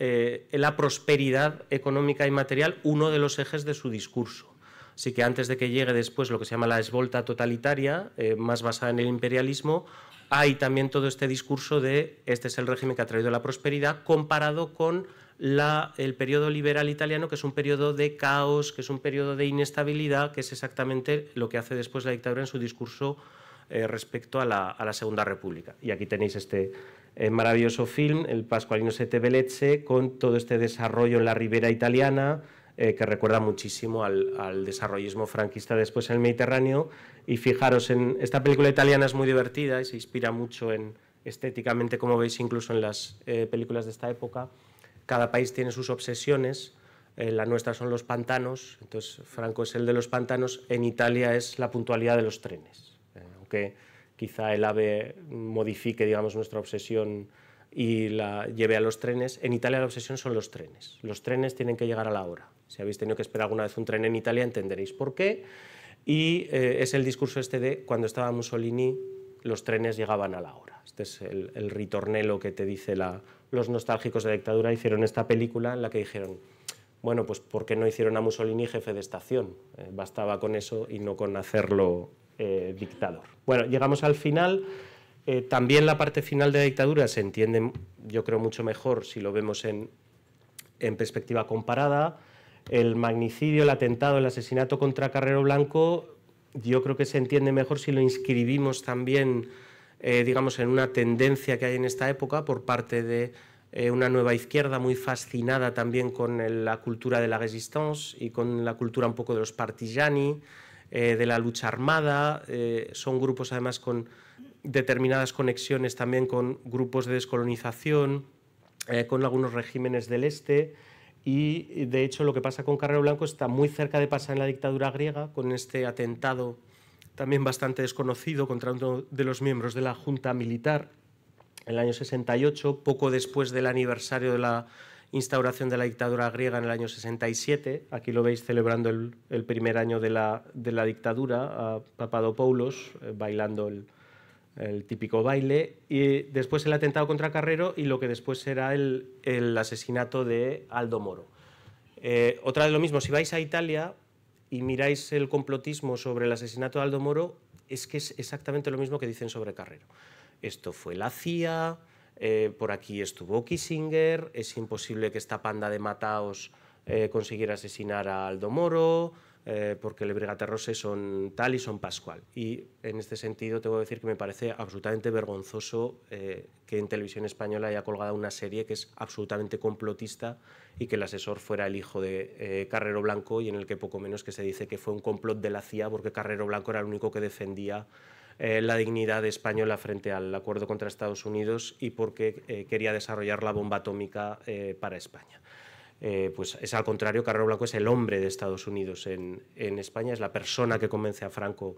la prosperidad económica y material uno de los ejes de su discurso. O sí que antes de que llegue después lo que se llama la esvolta totalitaria, más basada en el imperialismo, hay también todo este discurso de este es el régimen que ha traído la prosperidad comparado con el periodo liberal italiano, que es un periodo de caos, que es un periodo de inestabilidad, que es exactamente lo que hace después la dictadura en su discurso respecto a la Segunda República. Y aquí tenéis este maravilloso film, el Pasqualino Sette Bellezze, con todo este desarrollo en la ribera italiana, que recuerda muchísimo al desarrollismo franquista después en el Mediterráneo. Y fijaros, esta película italiana es muy divertida y se inspira mucho estéticamente, como veis, incluso en las películas de esta época. Cada país tiene sus obsesiones. La nuestra son los pantanos, entonces Franco es el de los pantanos. En Italia es la puntualidad de los trenes, aunque quizá el AVE modifique, digamos, nuestra obsesión y la lleve a los trenes. En Italia la obsesión son los trenes. Los trenes tienen que llegar a la hora. Si habéis tenido que esperar alguna vez un tren en Italia, entenderéis por qué. Y es el discurso este de cuando estaba Mussolini, los trenes llegaban a la hora. Este es el ritornello que te dice los nostálgicos de la dictadura. Hicieron esta película en la que dijeron, bueno, pues ¿por qué no hicieron a Mussolini jefe de estación? Bastaba con eso y no con hacerlo dictador. Bueno, llegamos al final. También la parte final de la dictadura se entiende, yo creo, mucho mejor si lo vemos en perspectiva comparada. El magnicidio, el atentado, el asesinato contra Carrero Blanco, yo creo que se entiende mejor si lo inscribimos también, digamos, en una tendencia que hay en esta época por parte de una nueva izquierda muy fascinada también con la cultura de la résistance y con la cultura un poco de los partigiani, de la lucha armada. Son grupos además con determinadas conexiones también con grupos de descolonización, con algunos regímenes del este. Y de hecho lo que pasa con Carrero Blanco está muy cerca de pasar en la dictadura griega, con este atentado también bastante desconocido contra uno de los miembros de la Junta Militar en el año 68, poco después del aniversario de la instauración de la dictadura griega en el año 67. Aquí lo veis celebrando el primer año de la dictadura, a Papadopoulos bailando el típico baile, y después el atentado contra Carrero y lo que después será el asesinato de Aldo Moro. Otra vez lo mismo, si vais a Italia y miráis el complotismo sobre el asesinato de Aldo Moro, es que es exactamente lo mismo que dicen sobre Carrero. Esto fue la CIA, por aquí estuvo Kissinger, es imposible que esta panda de mataos consiguiera asesinar a Aldo Moro, porque el Brigate Rosse son tal y son Pascual. Y en este sentido tengo que decir que me parece absolutamente vergonzoso que en televisión española haya colgado una serie que es absolutamente complotista y que el asesor fuera el hijo de Carrero Blanco, y en el que poco menos que se dice que fue un complot de la CIA porque Carrero Blanco era el único que defendía la dignidad española frente al acuerdo contra Estados Unidos y porque quería desarrollar la bomba atómica para España. Pues es al contrario, Carrero Blanco es el hombre de Estados Unidos en España, es la persona que convence a Franco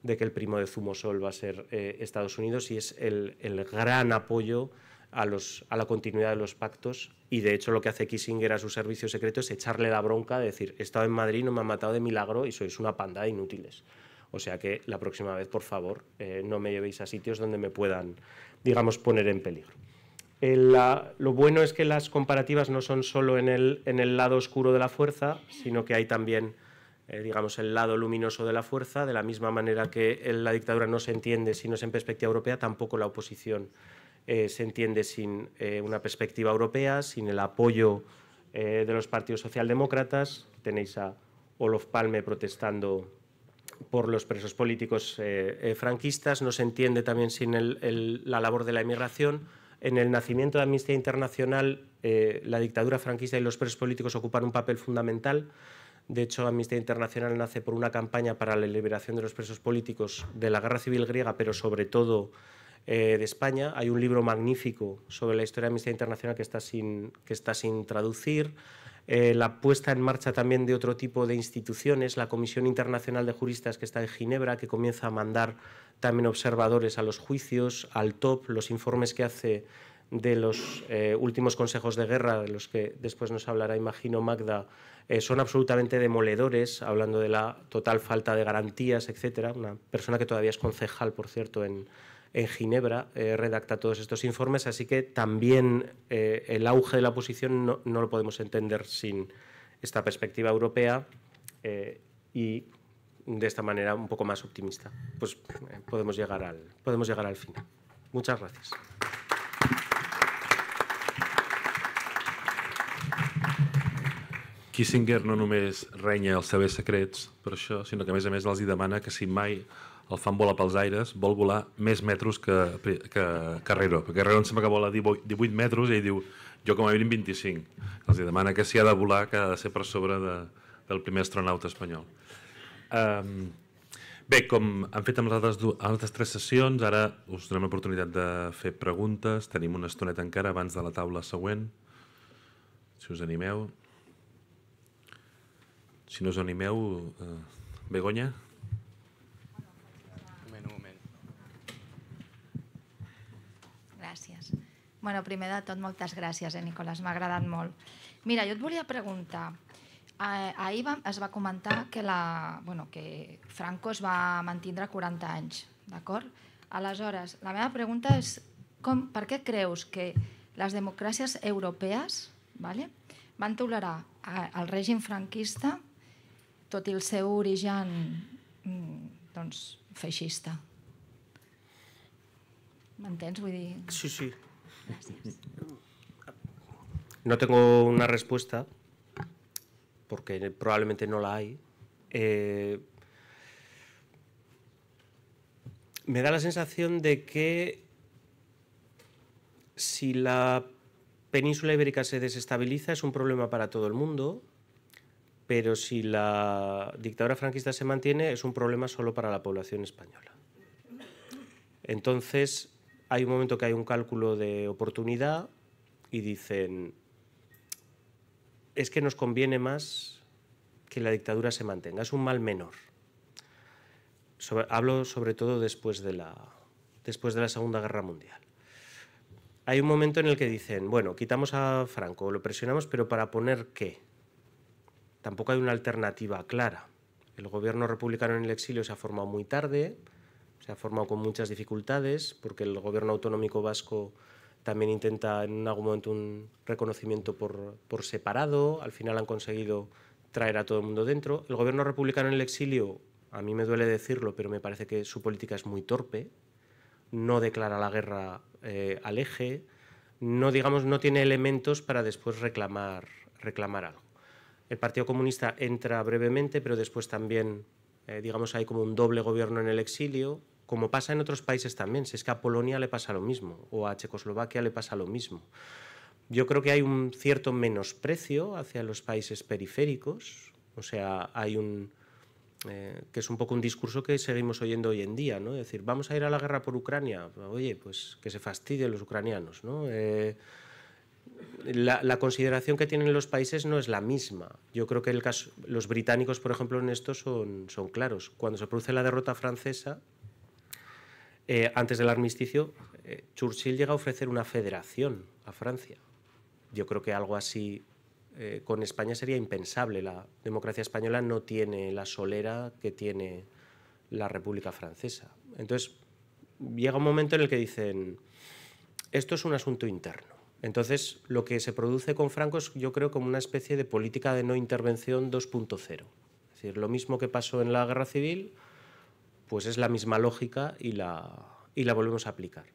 de que el primo de Zumosol va a ser Estados Unidos, y es el gran apoyo a la continuidad de los pactos. Y de hecho lo que hace Kissinger a su servicio secreto es echarle la bronca de decir, he estado en Madrid, no me han matado de milagro y sois una panda de inútiles. O sea que la próxima vez, por favor, no me llevéis a sitios donde me puedan, digamos, poner en peligro. Lo bueno es que las comparativas no son solo en el lado oscuro de la fuerza, sino que hay también, digamos, el lado luminoso de la fuerza. De la misma manera que la dictadura no se entiende si no es en perspectiva europea, tampoco la oposición se entiende sin una perspectiva europea, sin el apoyo de los partidos socialdemócratas. Tenéis a Olof Palme protestando por los presos políticos franquistas. No se entiende también sin la labor de la emigración. En el nacimiento de Amnistía Internacional, la dictadura franquista y los presos políticos ocupan un papel fundamental. De hecho, Amnistía Internacional nace por una campaña para la liberación de los presos políticos de la Guerra Civil griega, pero sobre todo de España. Hay un libro magnífico sobre la historia de Amnistía Internacional que está sin traducir. La puesta en marcha también de otro tipo de instituciones, la Comisión Internacional de Juristas que está en Ginebra, que comienza a mandar también observadores a los juicios, al TOP, los informes que hace de los últimos consejos de guerra, de los que después nos hablará, imagino, Magda, son absolutamente demoledores, hablando de la total falta de garantías, etcétera. Una persona que todavía es concejal, por cierto, en Ginebra, redacta todos estos informes, así que también el auge de la oposición no lo podemos entender sin esta perspectiva europea. y de esta manera un poco más optimista, pues podemos llegar al final. Muchas gracias. Kissinger no només renya els serveis secrets per això, sinó que a més els hi demana que si mai el fan volar pels aires, vol volar més metros que Carrero, perquè Carrero em sembla que vola 18 metres i ell diu, jo com a mínim 25. Els hi demana que si ha de volar que ha de ser per sobre del primer astronauta espanyol. Bé, com han fet amb les altres 3 sessions, ara us donem l'oportunitat de fer preguntes. Tenim una estoneta encara abans de la taula següent, si us animeu. Si no us animeu, Begoña? Un moment. Gràcies. Bueno, primer de tot, moltes gràcies, Nicolás, m'ha agradat molt. Mira, jo et volia preguntar, ahir es va comentar que Franco es va mantindre 40 anys, d'acord? Aleshores, la meva pregunta és per què creus que les democràcies europees van tolerar el règim franquista tot i el seu origen feixista? ¿M'entens? Vull dir... Sí, sí. Gracias. No tengo una respuesta, porque probablemente no la hay. Me da la sensación de que si la península ibérica se desestabiliza es un problema para todo el mundo, pero si la dictadura franquista se mantiene es un problema solo para la población española. Entonces, hay un momento que hay un cálculo de oportunidad y dicen, es que nos conviene más que la dictadura se mantenga, es un mal menor. Hablo sobre todo después de la Segunda Guerra Mundial. Hay un momento en el que dicen, bueno, quitamos a Franco, lo presionamos, pero ¿para poner qué? Tampoco hay una alternativa clara. El gobierno republicano en el exilio se ha formado muy tarde, se ha formado con muchas dificultades, porque el gobierno autonómico vasco también intenta en algún momento un reconocimiento por separado, al final han conseguido traer a todo el mundo dentro. El gobierno republicano en el exilio, a mí me duele decirlo, pero me parece que su política es muy torpe, no declara la guerra al eje, no tiene elementos para después reclamar algo. El Partido Comunista entra brevemente, pero después también, hay como un doble gobierno en el exilio, como pasa en otros países también. Si es que a Polonia le pasa lo mismo, o a Checoslovaquia le pasa lo mismo. Yo creo que hay un cierto menosprecio hacia los países periféricos, o sea, hay que es un poco un discurso que seguimos oyendo hoy en día, ¿no? Es decir, vamos a ir a la guerra por Ucrania, oye, pues que se fastidien los ucranianos, ¿no? La consideración que tienen los países no es la misma. Yo creo que los británicos, por ejemplo, en esto son claros. Cuando se produce la derrota francesa, antes del armisticio, Churchill llega a ofrecer una federación a Francia. Yo creo que algo así con España sería impensable. La democracia española no tiene la solera que tiene la República Francesa. Entonces, llega un momento en el que dicen, esto es un asunto interno. Entonces, lo que se produce con Franco es, yo creo, como una especie de política de no intervención 2.0. Es decir, lo mismo que pasó en la Guerra Civil, pues es la misma lógica y la volvemos a aplicar.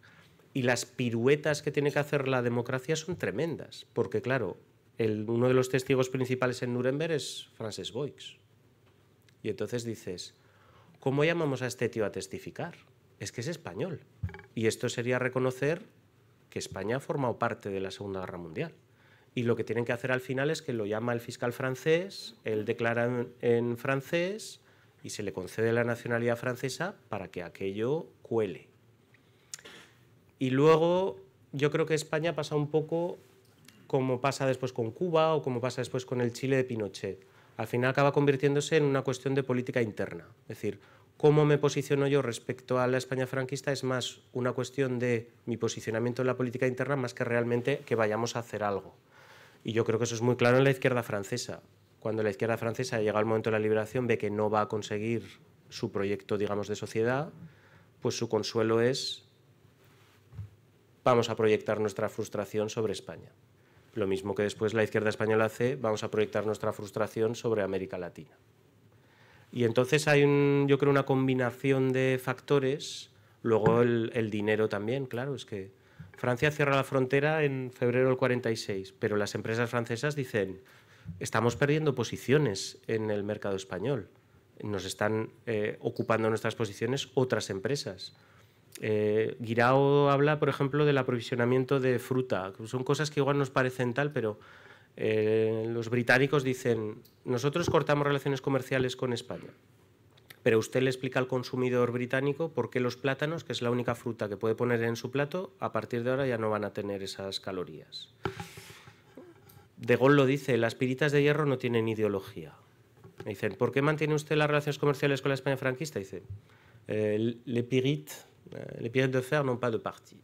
Y las piruetas que tiene que hacer la democracia son tremendas, porque, claro, uno de los testigos principales en Nuremberg es Frances Boix. Y entonces dices, ¿cómo llamamos a este tío a testificar? Es que es español. Y esto sería reconocer que España ha formado parte de la Segunda Guerra Mundial. Y lo que tienen que hacer al final es que lo llama el fiscal francés, él declara en francés y se le concede la nacionalidad francesa para que aquello cuele. Y luego yo creo que España pasa un poco como pasa después con Cuba o como pasa después con el Chile de Pinochet. Al final acaba convirtiéndose en una cuestión de política interna. Es decir, cómo me posiciono yo respecto a la España franquista es más una cuestión de mi posicionamiento en la política interna más que realmente que vayamos a hacer algo. Y yo creo que eso es muy claro en la izquierda francesa. Cuando la izquierda francesa llega al momento de la liberación, ve que no va a conseguir su proyecto, digamos, de sociedad, pues su consuelo es vamos a proyectar nuestra frustración sobre España. Lo mismo que después la izquierda española hace, vamos a proyectar nuestra frustración sobre América Latina. Y entonces hay, yo creo, una combinación de factores. Luego el dinero también, claro, es que Francia cierra la frontera en febrero del 46, pero las empresas francesas dicen, estamos perdiendo posiciones en el mercado español, nos están ocupando nuestras posiciones otras empresas. Guirao habla, por ejemplo, del aprovisionamiento de fruta. Son cosas que igual nos parecen tal, pero los británicos dicen, nosotros cortamos relaciones comerciales con España, pero usted le explica al consumidor británico por qué los plátanos, que es la única fruta que puede poner en su plato, a partir de ahora ya no van a tener esas calorías. De Gaulle lo dice, las piritas de hierro no tienen ideología. Me dicen, ¿por qué mantiene usted las relaciones comerciales con la España franquista? Dice, les pirites de fer n'ont pas de parti.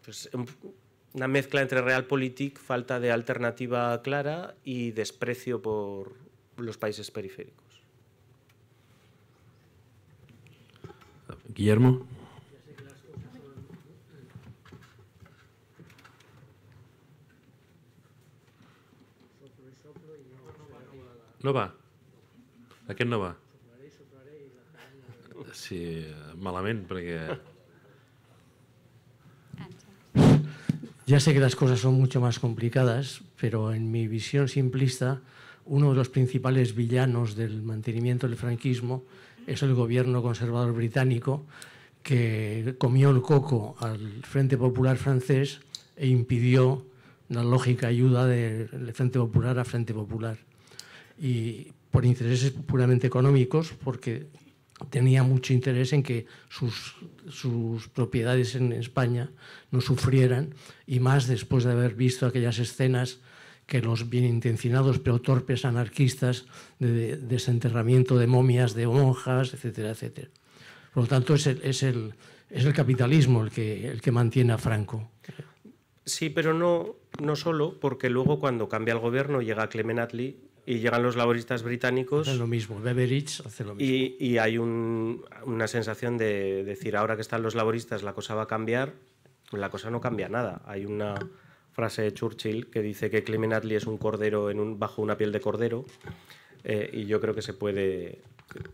Pues una mezcla entre realpolitik, falta de alternativa clara y desprecio por los países periféricos. Guillermo. No va. Aquest no va. Sí, malament, perquè... Ya sé que las cosas son mucho más complicadas, pero en mi visión simplista, uno de los principales villanos del mantenimiento del franquismo es el gobierno conservador británico, que comió el coco al Frente Popular francés e impidió la lógica ayuda del Frente Popular a Frente Popular. Y por intereses puramente económicos, porque tenía mucho interés en que sus propiedades en España no sufrieran, y más después de haber visto aquellas escenas que los bien intencionados pero torpes anarquistas de desenterramiento de momias de monjas, etcétera, etcétera. Por lo tanto, es el capitalismo el que mantiene a Franco. Sí, pero no solo, porque luego cuando cambia el gobierno llega Clement Attlee y llegan los laboristas británicos. Hace lo mismo, Beveridge hace lo mismo. Y hay una sensación de decir, ahora que están los laboristas la cosa va a cambiar. La cosa no cambia nada. Hay una frase de Churchill que dice que Clement Attlee es un cordero bajo una piel de cordero, y yo creo que se puede...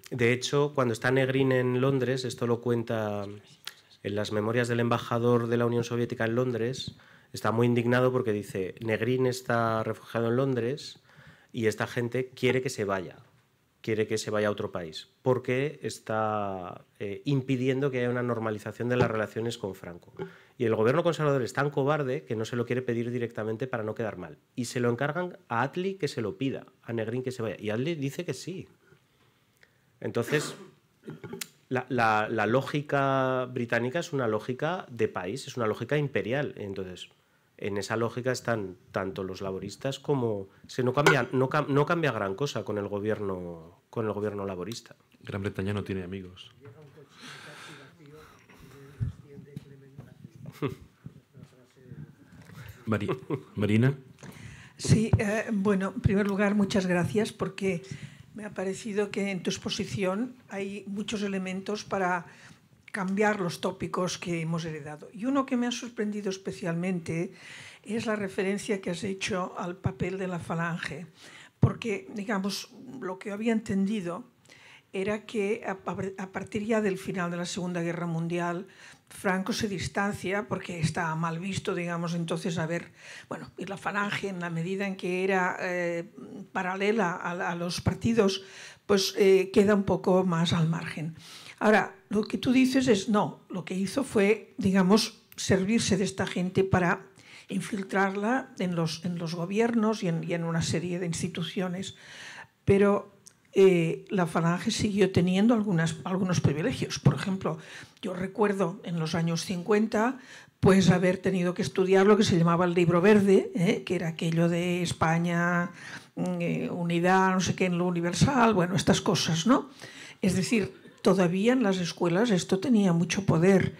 De hecho, cuando está Negrín en Londres, esto lo cuenta en las memorias del embajador de la Unión Soviética en Londres, está muy indignado porque dice, Negrín está refugiado en Londres y esta gente quiere que se vaya a otro país, porque está impidiendo que haya una normalización de las relaciones con Franco. Y el gobierno conservador es tan cobarde que no se lo quiere pedir directamente para no quedar mal. Y se lo encargan a Attlee que se lo pida, a Negrín que se vaya. Y Attlee dice que sí. Entonces, la lógica británica es una lógica de país, es una lógica imperial. Entonces, en esa lógica están tanto los laboristas como... no cambia gran cosa con el gobierno laborista. Gran Bretaña no tiene amigos. Marina. Sí, bueno, en primer lugar, muchas gracias, porque me ha parecido que en tu exposición hay muchos elementos para cambiar los tópicos que hemos heredado. Y uno que me ha sorprendido especialmente es la referencia que has hecho al papel de la Falange, porque, digamos, lo que había entendido era que a partir ya del final de la Segunda Guerra Mundial, Franco se distancia, porque está mal visto, digamos, entonces y la Falange, en la medida en que era paralela a los partidos, pues queda un poco más al margen. Ahora, lo que tú dices es no, lo que hizo fue, digamos, servirse de esta gente para infiltrarla en los gobiernos y en una serie de instituciones, pero la Falange siguió teniendo algunos privilegios. Por ejemplo, yo recuerdo en los años 50 pues haber tenido que estudiar lo que se llamaba el Libro Verde, que era aquello de España, unidad, no sé qué, en lo universal, bueno, estas cosas, ¿no? Es decir, todavía en las escuelas esto tenía mucho poder,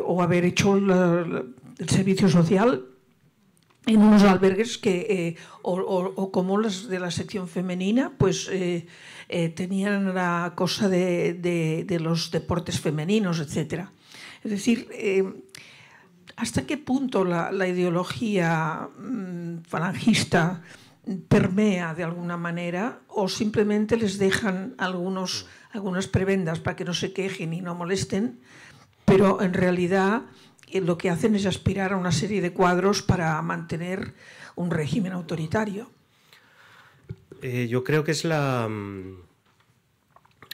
o haber hecho el servicio social en unos albergues que, o como las de la sección femenina, pues tenían la cosa de los deportes femeninos, etc. Es decir, ¿hasta qué punto la ideología falangista permea de alguna manera o simplemente les dejan algunas prebendas para que no se quejen y no molesten, pero en realidad lo que hacen es aspirar a una serie de cuadros para mantener un régimen autoritario. Yo creo que es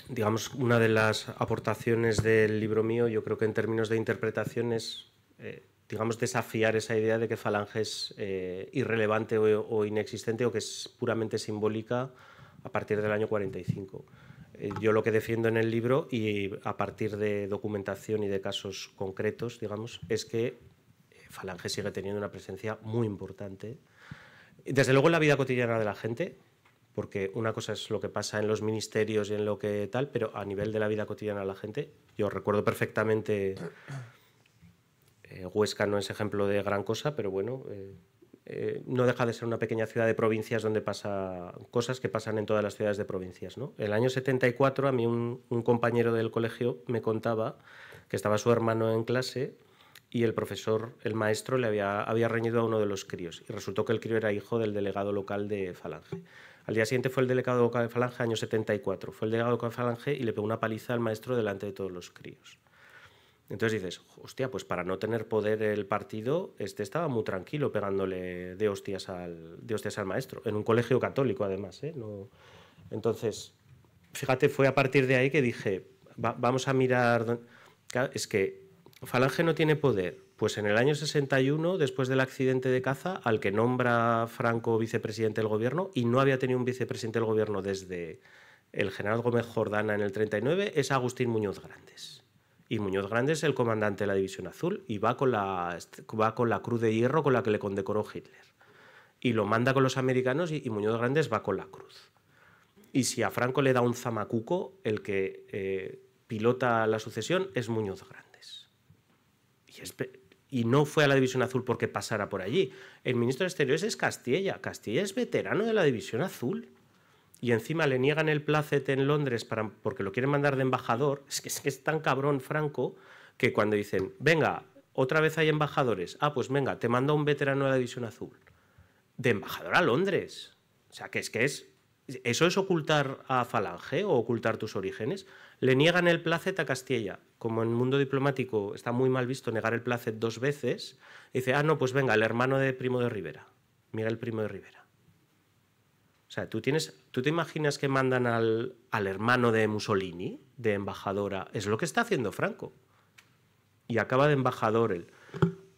digamos, una de las aportaciones del libro mío. Yo creo que en términos de interpretación es, digamos, desafiar esa idea de que Falange es irrelevante o inexistente o que es puramente simbólica a partir del año 45. Yo lo que defiendo en el libro, y a partir de documentación y de casos concretos, digamos, es que Falange sigue teniendo una presencia muy importante. Desde luego en la vida cotidiana de la gente, porque una cosa es lo que pasa en los ministerios y en lo que tal, pero a nivel de la vida cotidiana de la gente, yo recuerdo perfectamente, Huesca no es ejemplo de gran cosa, pero bueno, no deja de ser una pequeña ciudad de provincias donde pasa cosas que pasan en todas las ciudades de provincias, ¿no? El año 74 a mí un compañero del colegio me contaba que estaba su hermano en clase y el profesor, el maestro, le había reñido a uno de los críos y resultó que el crío era hijo del delegado local de Falange. Al día siguiente fue el delegado local de Falange, año 74. Fue el delegado local de Falange y le pegó una paliza al maestro delante de todos los críos. Entonces dices, hostia, pues para no tener poder el partido, estaba muy tranquilo pegándole de hostias al maestro, en un colegio católico además, ¿eh? No... Entonces, fíjate, fue a partir de ahí que dije, vamos a mirar... Claro, es que Falange no tiene poder. Pues en el año 61, después del accidente de Caza, al que nombra Franco vicepresidente del gobierno, y no había tenido un vicepresidente del gobierno desde el general Gómez Jordana en el 39, es Agustín Muñoz Grandes. Y Muñoz Grandes es el comandante de la División Azul y va con la cruz de hierro con la que le condecoró Hitler. Y lo manda con los americanos y Muñoz Grandes va con la cruz. Y si a Franco le da un zamacuco, el que pilota la sucesión es Muñoz Grandes. Y no fue a la División Azul porque pasara por allí. El ministro de Exteriores es Castilla. Castilla es veterano de la División Azul. Y encima le niegan el plácet en Londres porque lo quieren mandar de embajador. Es que es tan cabrón Franco que cuando dicen, venga, otra vez hay embajadores. Ah, pues venga, te mando a un veterano de la División Azul. De embajador a Londres. O sea, ¿eso es ocultar a Falange o ocultar tus orígenes? Le niegan el plácet a Castilla. Como en el mundo diplomático está muy mal visto negar el plácet 2 veces, dice, ah, no, pues venga, el hermano de Primo de Rivera, Miguel Primo de Rivera. O sea, ¿tú te imaginas que mandan al hermano de Mussolini, de embajadora? Es lo que está haciendo Franco. Y acaba de embajador él.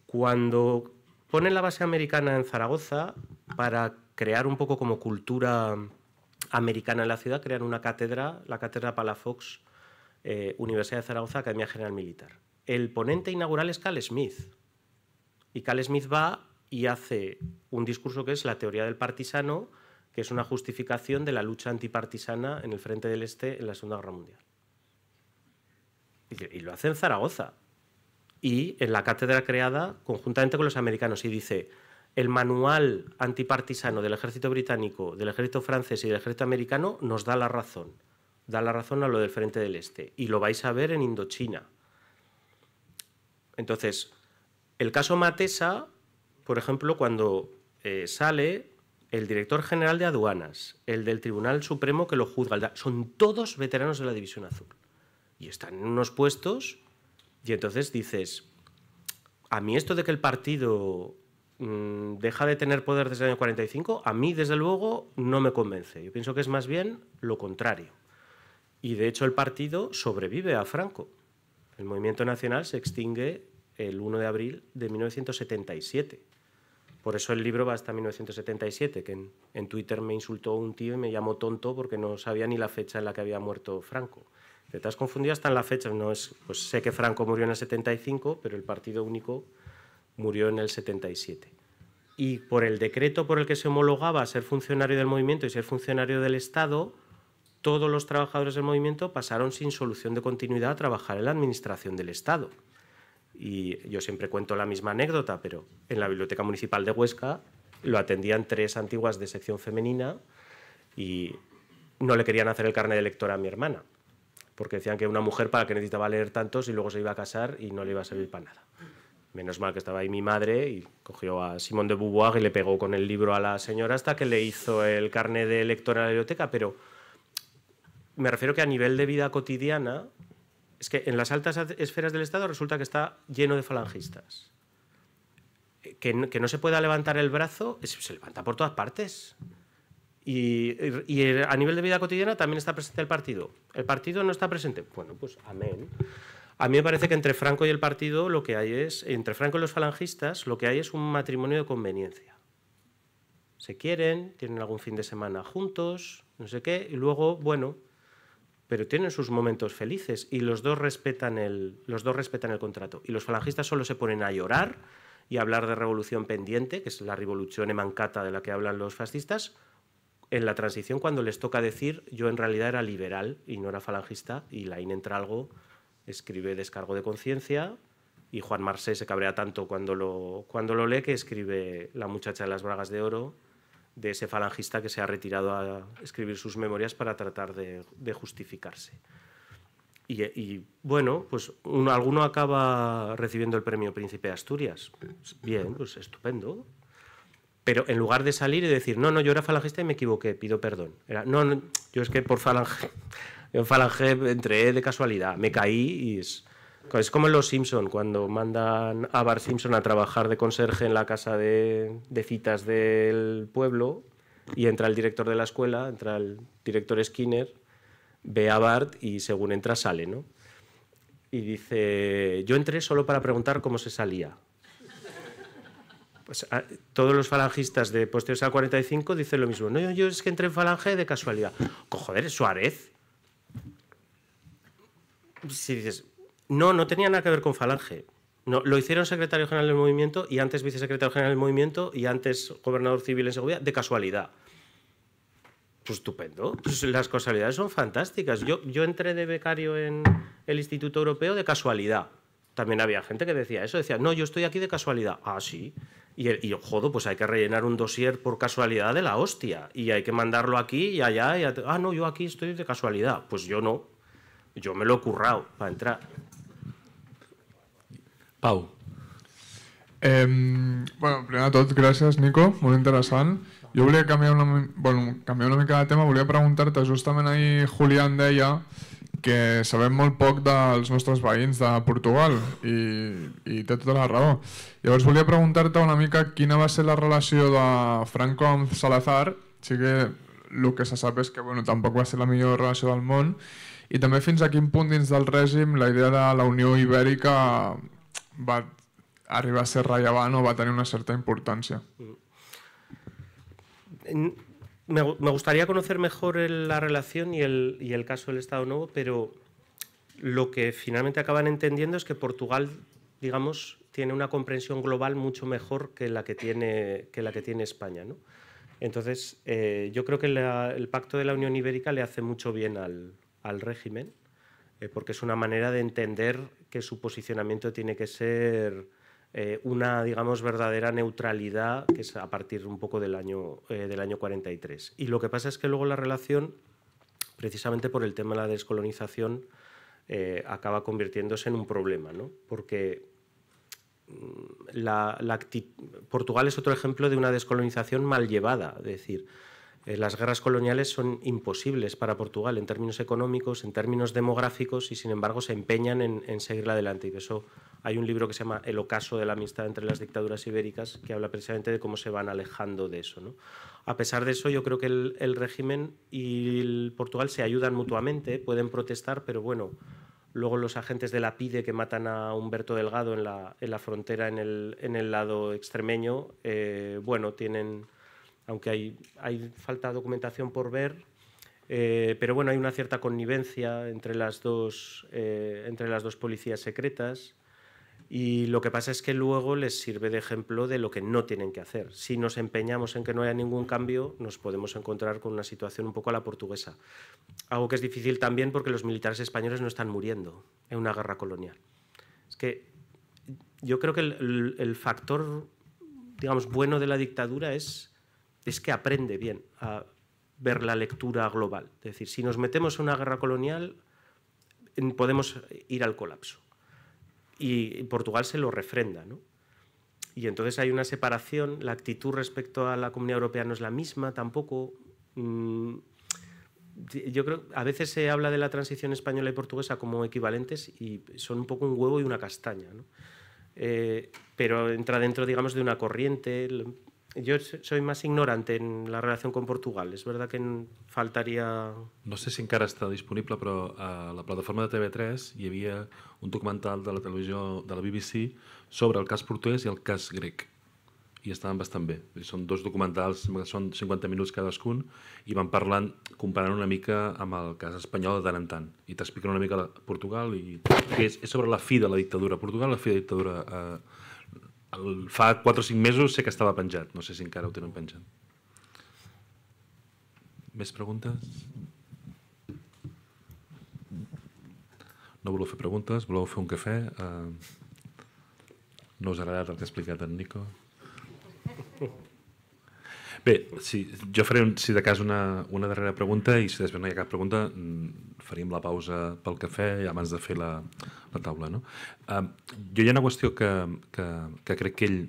Cuando ponen la base americana en Zaragoza, para crear un poco como cultura americana en la ciudad, crean una cátedra, la cátedra Palafox, Universidad de Zaragoza, Academia General Militar. El ponente inaugural es Carl Smith. Y Carl Smith va y hace un discurso que es la teoría del partisano, que es una justificación de la lucha antipartisana en el Frente del Este en la Segunda Guerra Mundial. Y lo hace en Zaragoza. Y en la cátedra creada conjuntamente con los americanos. Y dice, el manual antipartisano del ejército británico, del ejército francés y del ejército americano nos da la razón. Da la razón a lo del Frente del Este. Y lo vais a ver en Indochina. Entonces, el caso Matesa, por ejemplo, cuando sale el director general de aduanas, el del Tribunal Supremo que lo juzga, son todos veteranos de la División Azul. Y están en unos puestos, y entonces dices, a mí esto de que el partido deja de tener poder desde el año 45, a mí desde luego no me convence. Yo pienso que es más bien lo contrario. Y de hecho el partido sobrevive a Franco. El movimiento nacional se extingue el 1 de abril de 1977. Por eso el libro va hasta 1977, que en Twitter me insultó un tío y me llamó tonto porque no sabía ni la fecha en la que había muerto Franco. Te has confundido hasta en la fecha. No es, pues sé que Franco murió en el 75, pero el partido único murió en el 77. Y por el decreto por el que se homologaba ser funcionario del movimiento y ser funcionario del Estado, todos los trabajadores del movimiento pasaron sin solución de continuidad a trabajar en la administración del Estado. Y yo siempre cuento la misma anécdota, pero en la Biblioteca Municipal de Huesca lo atendían 3 antiguas de sección femenina y no le querían hacer el carnet de lectora a mi hermana, porque decían que una mujer para qué necesitaba leer tantos y luego se iba a casar y no le iba a servir para nada. Menos mal que estaba ahí mi madre y cogió a Simone de Beauvoir y le pegó con el libro a la señora hasta que le hizo el carnet de lector a la biblioteca, pero me refiero que a nivel de vida cotidiana, es que en las altas esferas del Estado resulta que está lleno de falangistas. Que no se pueda levantar el brazo, se levanta por todas partes. Y a nivel de vida cotidiana también está presente el partido. ¿El partido no está presente? Bueno, pues amén. A mí me parece que entre Franco y el partido lo que hay es, entre Franco y los falangistas, lo que hay es un matrimonio de conveniencia. Se quieren, tienen algún fin de semana juntos, no sé qué, y luego, bueno, pero tienen sus momentos felices y los dos respetan el contrato. Y los falangistas solo se ponen a llorar y a hablar de revolución pendiente, que es la rivoluzione mancata de la que hablan los fascistas, en la transición cuando les toca decir yo en realidad era liberal y no era falangista, y Laín Entralgo escribe Descargo de conciencia y Juan Marsé se cabrea tanto cuando lo lee que escribe La muchacha de las bragas de oro, de ese falangista que se ha retirado a escribir sus memorias para tratar de justificarse. Y bueno, pues alguno acaba recibiendo el premio Príncipe de Asturias. Bien, pues estupendo. Pero en lugar de salir y decir, no, yo era falangista y me equivoqué, pido perdón. No, yo es que por falange, en falange entré de casualidad, me caí y es como en Los Simpson, cuando mandan a Bart Simpson a trabajar de conserje en la casa de citas del pueblo y entra el director de la escuela, entra el director Skinner, ve a Bart y según entra sale, ¿no? Y dice, yo entré solo para preguntar cómo se salía. Pues todos los falangistas de posteriores al 45 dicen lo mismo. No, yo es que entré en falange de casualidad. Joder, es Suárez. Si dices, no tenía nada que ver con falange. No, lo hicieron secretario general del movimiento y antes vicesecretario general del movimiento y antes gobernador civil en seguridad de casualidad. Pues estupendo. Pues las casualidades son fantásticas. Yo entré de becario en el Instituto Europeo de casualidad. También había gente que decía eso. Decía, no, yo estoy aquí de casualidad. Ah, sí. Y joder, pues hay que rellenar un dossier por casualidad de la hostia. Y hay que mandarlo aquí y allá. No, yo aquí estoy de casualidad. Pues yo no. Yo me lo he currado para entrar. Pau. Bueno, primer de tot, gràcies, Nico, molt interessant. Jo volia canviar una mica de tema, volia preguntar-te, justament ahir Julián deia que sabem molt poc dels nostres veïns de Portugal i té tota la raó. Llavors volia preguntar-te una mica quina va ser la relació de Franco amb Salazar. Sí que el que se sap és que tampoc va ser la millor relació del món, i també fins a quin punt dins del règim la idea de la Unió Ibèrica va arribar a ser rellevant o va tenir una certa importància. Me gustaría conocer mejor la relación y el caso del Estado Novo, pero lo que finalmente acaban entendiendo es que Portugal, digamos, tiene una comprensión global mucho mejor que la que tiene España, ¿no? Entonces, yo creo que el Pacto de la Unión Ibérica le hace mucho bien al régimen, porque es una manera de entender que su posicionamiento tiene que ser una, digamos, verdadera neutralidad, que es a partir un poco del año 43. Y lo que pasa es que luego la relación, precisamente por el tema de la descolonización, acaba convirtiéndose en un problema, ¿no? Porque Portugal es otro ejemplo de una descolonización mal llevada, es decir, las guerras coloniales son imposibles para Portugal en términos económicos, en términos demográficos, y sin embargo se empeñan en seguirla adelante. Y de eso hay un libro que se llama El ocaso de la amistad entre las dictaduras ibéricas, que habla precisamente de cómo se van alejando de eso, ¿no? A pesar de eso, yo creo que el régimen y Portugal se ayudan mutuamente, pueden protestar, pero bueno, luego los agentes de la PIDE que matan a Humberto Delgado en la frontera en el lado extremeño, bueno, tienen... aunque hay falta de documentación por ver, pero bueno, hay una cierta connivencia entre las dos policías secretas, y lo que pasa es que luego les sirve de ejemplo de lo que no tienen que hacer. Si nos empeñamos en que no haya ningún cambio, nos podemos encontrar con una situación un poco a la portuguesa. Algo que es difícil también porque los militares españoles no están muriendo en una guerra colonial. Es que yo creo que el factor, digamos, bueno de la dictadura es que aprende bien a ver la lectura global. Es decir, si nos metemos en una guerra colonial, podemos ir al colapso. Y Portugal se lo refrenda, ¿no? y entonces hay una separación, la actitud respecto a la Comunidad Europea no es la misma tampoco. Yo creo, a veces se habla de la transición española y portuguesa como equivalentes y son un poco un huevo y una castaña, ¿no? Pero entra dentro, digamos, de una corriente. Yo soy más ignorante en la relación con Portugal. És verdad que faltaria... No sé si encara està disponible, però a la plataforma de TV3 hi havia un documental de la televisió de la BBC sobre el cas portuguès i el cas grec. I estaven bastant bé. Són dos documentals, són 50 minuts cadascun, i van parlant, comparant una mica amb el cas espanyol de tant en tant. I t'expliquen una mica Portugal, i és sobre la fi de la dictadura a Portugal, la fi de la dictadura... Fa 4 o 5 mesos sé que estava penjat, no sé si encara ho tenen penjat. Més preguntes? No voleu fer preguntes? Voleu fer un cafè? No us ha agradat el que ha explicat en Nico? Bé, jo faré, si de cas, una darrera pregunta i si després no hi ha cap pregunta faríem la pausa pel cafè abans de fer la taula. Jo hi ha una qüestió que crec que ell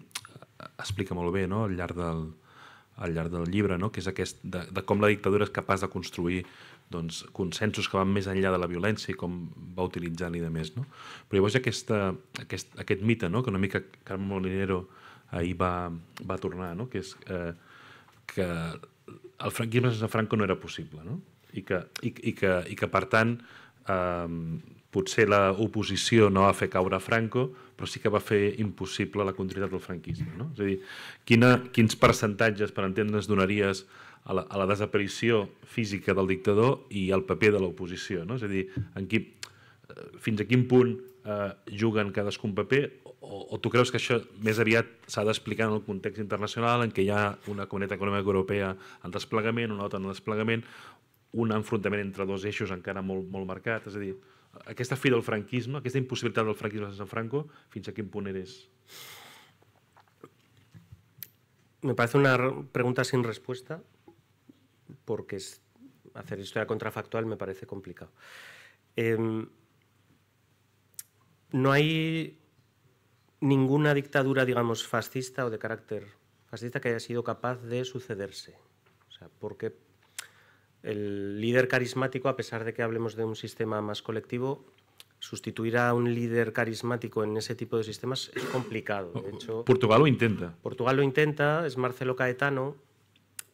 explica molt bé al llarg del llibre, que és aquest de com la dictadura és capaç de construir consensos que van més enllà de la violència i com va utilitzant i de més. Però llavors hi ha aquest mite que una mica Carme Molinero ahir va tornar, que és que el franquisme sense Franco no era possible, i que per tant potser l'oposició no va fer caure Franco, però sí que va fer impossible la continuïtat del franquisme. És a dir, quins percentatges, per entendre's, donaries a la desaparició física del dictador i al paper de l'oposició? És a dir, fins a quin punt juguen cadascun paper, o tu creus que això més aviat s'ha d'explicar en el context internacional en què hi ha una comunitat econòmica europea en desplegament, una altra en desplegament, un enfrontament entre dos eixos encara molt marcat? És a dir, aquesta fi del franquisme, aquesta impossibilitat del franquisme sense Franco, fins a quin punt eres? Me parece una pregunta sin respuesta porque hacer historia contrafactual me parece complicado. No hay ninguna dictadura, digamos, fascista o de carácter fascista que haya sido capaz de sucederse. O sea, porque el líder carismático, a pesar de que hablemos de un sistema más colectivo, sustituir a un líder carismático en ese tipo de sistemas es complicado. De hecho, Portugal lo intenta. Portugal lo intenta, es Marcelo Caetano,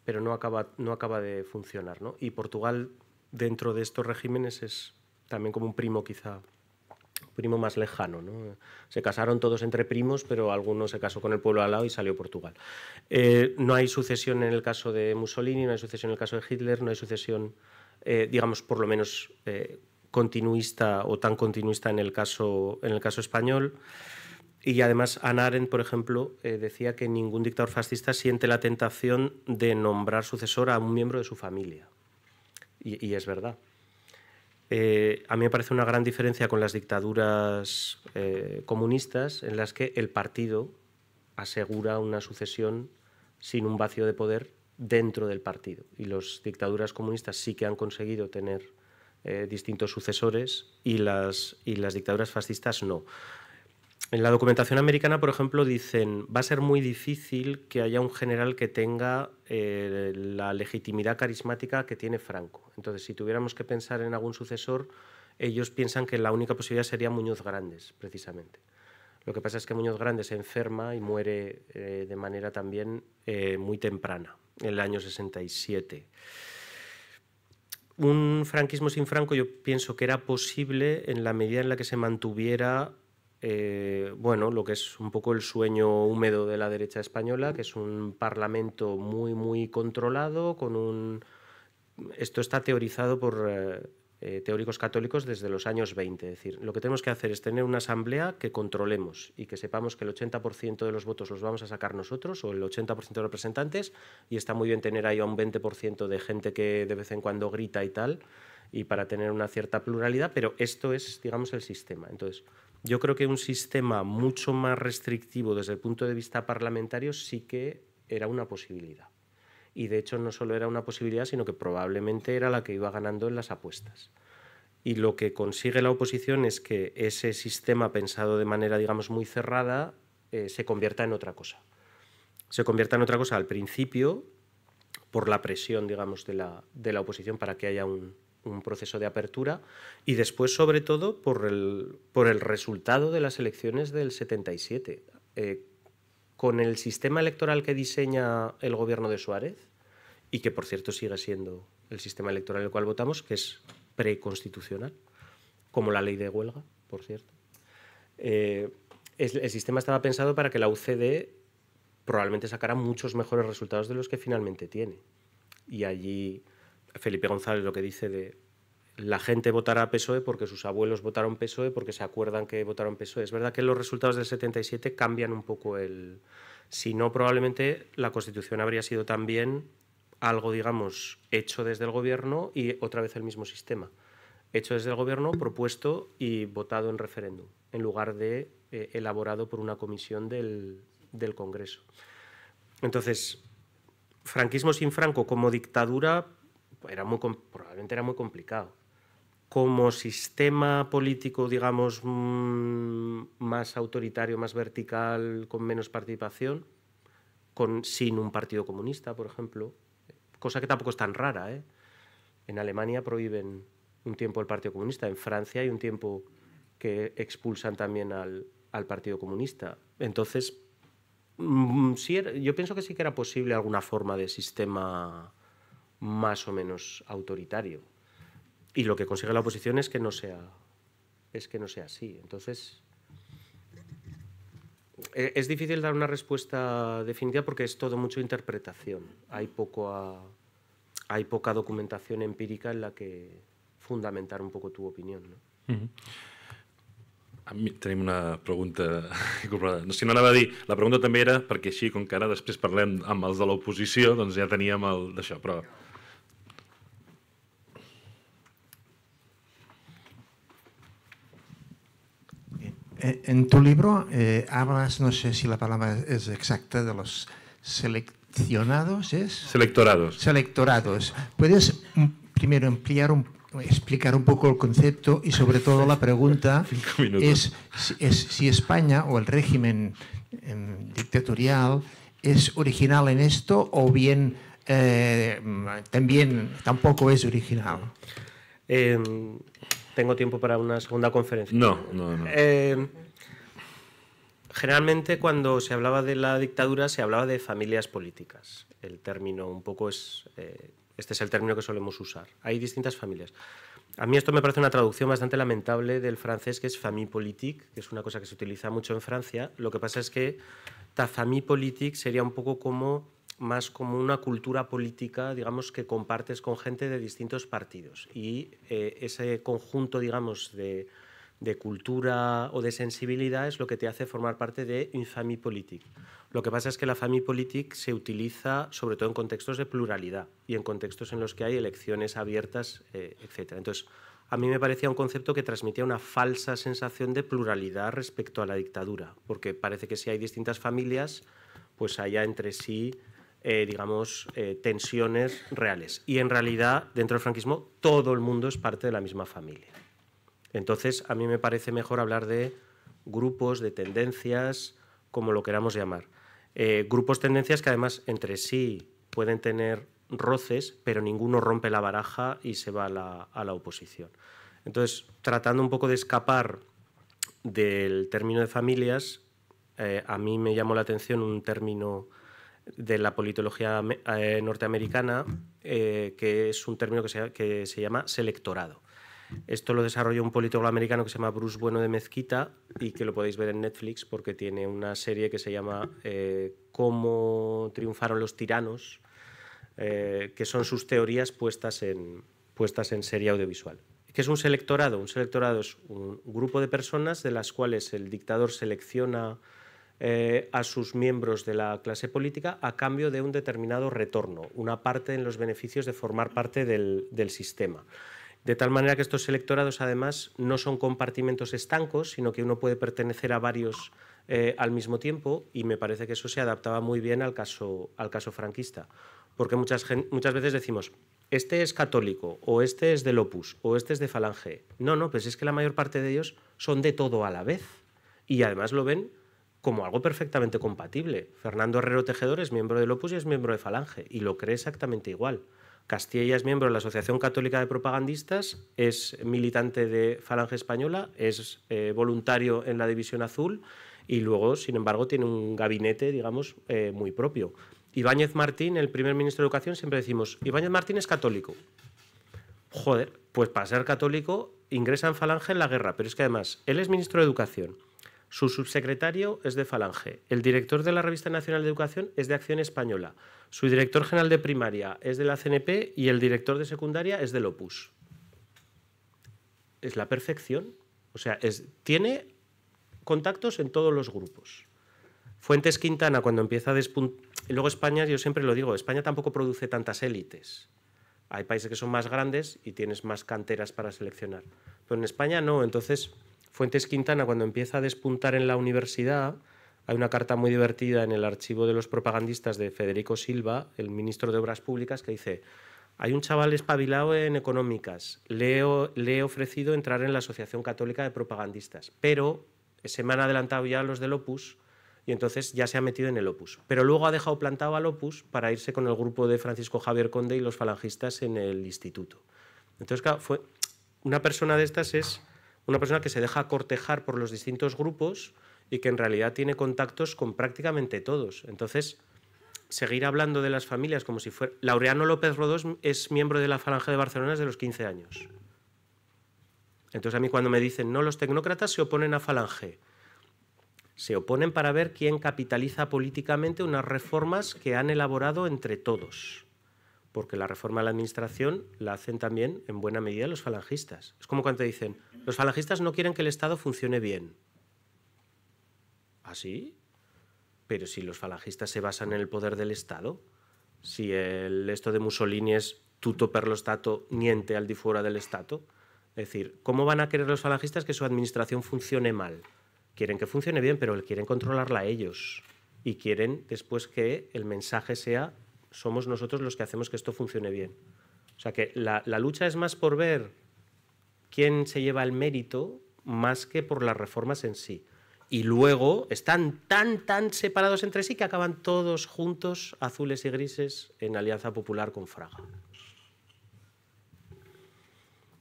pero no acaba de funcionar, ¿no? Y Portugal, dentro de estos regímenes, es también como un primo quizá, primo más lejano, ¿no? Se casaron todos entre primos, pero alguno se casó con el pueblo al lado y salió Portugal. No hay sucesión en el caso de Mussolini, no hay sucesión en el caso de Hitler, no hay sucesión, digamos, por lo menos continuista o tan continuista en el caso español. Y además Hannah Arendt, por ejemplo, decía que ningún dictador fascista siente la tentación de nombrar sucesor a un miembro de su familia. Y es verdad. A mí me parece una gran diferencia con las dictaduras comunistas en las que el partido asegura una sucesión sin un vacío de poder dentro del partido. Y las dictaduras comunistas sí que han conseguido tener distintos sucesores y las dictaduras fascistas no. En la documentación americana, por ejemplo, dicen va a ser muy difícil que haya un general que tenga la legitimidad carismática que tiene Franco. Entonces, si tuviéramos que pensar en algún sucesor, ellos piensan que la única posibilidad sería Muñoz Grandes, precisamente. Lo que pasa es que Muñoz Grandes se enferma y muere de manera también muy temprana, en el año 67. Un franquismo sin Franco yo pienso que era posible en la medida en la que se mantuviera bueno, lo que es un poco el sueño húmedo de la derecha española, que es un parlamento muy controlado, esto está teorizado por teóricos católicos desde los años 20. Es decir, lo que tenemos que hacer es tener una asamblea que controlemos y que sepamos que el 80% de los votos los vamos a sacar nosotros, o el 80% de representantes, y está muy bien tener ahí a un 20% de gente que de vez en cuando grita y tal, y para tener una cierta pluralidad, pero esto es, digamos, el sistema. Entonces, yo creo que un sistema mucho más restrictivo desde el punto de vista parlamentario sí que era una posibilidad. Y de hecho no solo era una posibilidad, sino que probablemente era la que iba ganando en las apuestas. Y lo que consigue la oposición es que ese sistema pensado de manera, digamos, muy cerrada, se convierta en otra cosa. Se convierta en otra cosa al principio por la presión, digamos, de la oposición para que haya un proceso de apertura, y después, sobre todo, por el resultado de las elecciones del 77. Con el sistema electoral que diseña el gobierno de Suárez, y que, por cierto, sigue siendo el sistema electoral en el cual votamos, que es preconstitucional, como la ley de huelga, por cierto. El sistema estaba pensado para que la UCD probablemente sacara muchos mejores resultados de los que finalmente tiene. Y allí Felipe González lo que dice de la gente votará PSOE porque sus abuelos votaron PSOE, porque se acuerdan que votaron PSOE. Es verdad que los resultados del 77 cambian un poco el... Si no, probablemente la Constitución habría sido también algo, digamos, hecho desde el gobierno y otra vez el mismo sistema. Hecho desde el gobierno, propuesto y votado en referéndum, en lugar de elaborado por una comisión del Congreso. Entonces, franquismo sin Franco como dictadura probablemente era muy complicado. Como sistema político, digamos, más autoritario, más vertical, con menos participación, sin un partido comunista, por ejemplo, cosa que tampoco es tan rara, ¿eh? En Alemania prohíben un tiempo el Partido Comunista, en Francia hay un tiempo que expulsan también al Partido Comunista. Entonces, sí, yo pienso que sí que era posible alguna forma de sistema más o menos autoritario. Y lo que consigue la oposición es que no sea así. Entonces, es difícil dar una respuesta definitiva porque es todo mucho interpretación. Hay poca documentación empírica en la que fundamentar un poco tu opinión, no? A mi tenim una pregunta incorporada. Si no anava a dir, la pregunta també era perquè així, com que ara després parlem amb els de l'oposició, doncs ja teníem el d'això, però... En tu libro hablas, no sé si la palabra es exacta, de los seleccionados, ¿es? Selectorados. Selectorados. ¿Puedes primero explicar un poco el concepto y sobre todo la pregunta es si España o el régimen dictatorial es original en esto o bien también tampoco es original? ¿Tengo tiempo para una segunda conferencia? No. Generalmente cuando se hablaba de la dictadura se hablaba de familias políticas. El término un poco es... este es el término que solemos usar. Hay distintas familias. A mí esto me parece una traducción bastante lamentable del francés, que es famille politique, que es una cosa que se utiliza mucho en Francia. Lo que pasa es que ta famille politique sería un poco más como una cultura política, digamos, que compartes con gente de distintos partidos. Y ese conjunto, digamos, de cultura o de sensibilidad es lo que te hace formar parte de une famille politique. Lo que pasa es que la famille politique se utiliza sobre todo en contextos de pluralidad y en contextos en los que hay elecciones abiertas, etc. Entonces, a mí me parecía un concepto que transmitía una falsa sensación de pluralidad respecto a la dictadura, porque parece que si hay distintas familias, pues haya entre sí, digamos, tensiones reales. Y en realidad, dentro del franquismo, todo el mundo es parte de la misma familia. Entonces, a mí me parece mejor hablar de grupos, de tendencias, como lo queramos llamar. Grupos, tendencias que además entre sí pueden tener roces, pero ninguno rompe la baraja y se va a la oposición. Entonces, tratando un poco de escapar del término de familias, a mí me llamó la atención un término de la politología norteamericana, que es un término que se llama selectorado. Esto lo desarrolló un politólogo americano que se llama Bruce Bueno de Mezquita y que lo podéis ver en Netflix porque tiene una serie que se llama Cómo triunfaron los tiranos, que son sus teorías puestas en serie audiovisual. ¿Qué es un selectorado? Un selectorado es un grupo de personas de las cuales el dictador selecciona a sus miembros de la clase política a cambio de un determinado retorno, una parte en los beneficios de formar parte del sistema. De tal manera que estos selectorados, además, no son compartimentos estancos, sino que uno puede pertenecer a varios al mismo tiempo, y me parece que eso se adaptaba muy bien al caso franquista. Porque muchas veces decimos, este es católico, o este es del Opus, o este es de Falange. No, pues es que la mayor parte de ellos son de todo a la vez. Y además lo ven como algo perfectamente compatible. Fernando Herrero Tejedor es miembro del Opus y es miembro de Falange, y lo cree exactamente igual. Castilla es miembro de la Asociación Católica de Propagandistas, es militante de Falange Española, es voluntario en la División Azul y luego, sin embargo, tiene un gabinete, digamos, muy propio. Ibáñez Martín, el primer ministro de Educación, siempre decimos, Ibáñez Martín es católico. Joder, pues para ser católico ingresa en Falange en la guerra, pero es que además él es ministro de Educación. Su subsecretario es de Falange, el director de la Revista Nacional de Educación es de Acción Española, su director general de primaria es de la CNP y el director de secundaria es del Opus. Es la perfección. O sea, tiene contactos en todos los grupos. Fuentes Quintana, cuando empieza a despuntar... Luego España, yo siempre lo digo, España tampoco produce tantas élites. Hay países que son más grandes y tienes más canteras para seleccionar. Pero en España no, entonces... Fuentes Quintana, cuando empieza a despuntar en la universidad, hay una carta muy divertida en el archivo de los propagandistas de Federico Silva, el ministro de Obras Públicas, que dice: hay un chaval espabilado en económicas, le he ofrecido entrar en la Asociación Católica de Propagandistas, pero se me han adelantado ya los del Opus y entonces ya se ha metido en el Opus. Pero luego ha dejado plantado al Opus para irse con el grupo de Francisco Javier Conde y los falangistas en el instituto. Entonces, claro, una persona de estas es... una persona que se deja cortejar por los distintos grupos y que en realidad tiene contactos con prácticamente todos. Entonces, seguir hablando de las familias como si fuera... Laureano López Rodós es miembro de la Falange de Barcelona desde los 15 años. Entonces, a mí cuando me dicen, no, los tecnócratas se oponen a Falange, se oponen para ver quién capitaliza políticamente unas reformas que han elaborado entre todos. Porque la reforma de la administración la hacen también en buena medida los falangistas. Es como cuando te dicen, los falangistas no quieren que el Estado funcione bien. ¿Ah, sí? Pero si los falangistas se basan en el poder del Estado, si esto de Mussolini es tutto per lo Stato, niente al di fuera del Stato, es decir, ¿cómo van a querer los falangistas que su administración funcione mal? Quieren que funcione bien, pero quieren controlarla ellos. Y quieren después que el mensaje sea... somos nosotros los que hacemos que esto funcione bien. O sea que la lucha es más por ver quién se lleva el mérito más que por las reformas en sí. Y luego están tan separados entre sí que acaban todos juntos, azules y grises, en Alianza Popular con Fraga.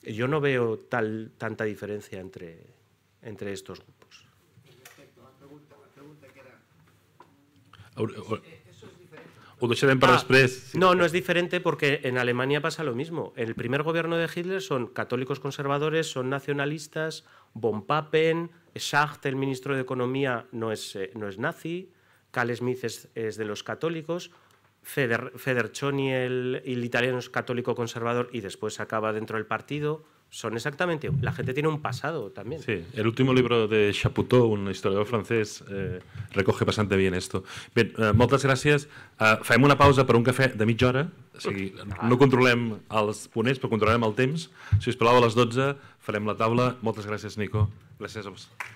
Yo no veo tanta diferencia entre estos grupos. La pregunta que era... Ho deixarem per després. No, no es diferente porque en Alemania pasa lo mismo. El primer gobierno de Hitler son católicos conservadores, son nacionalistas, von Papen, Schacht, el ministro de Economía, no es nazi, Carl Smith es de los católicos, Federcioni, el italiano, es católico conservador y después acaba dentro del partido. Son exactamente... La gente tiene un pasado también. Sí, el último libro de Chapoutot, un historiador francès, recoge bastante bien esto. Bé, moltes gràcies. Fem una pausa per un cafè de mitja hora. O sigui, no controlem els ponents, però controlem el temps. Si us plau, a les 12 farem la taula. Moltes gràcies, Nico. Gràcies a vosaltres.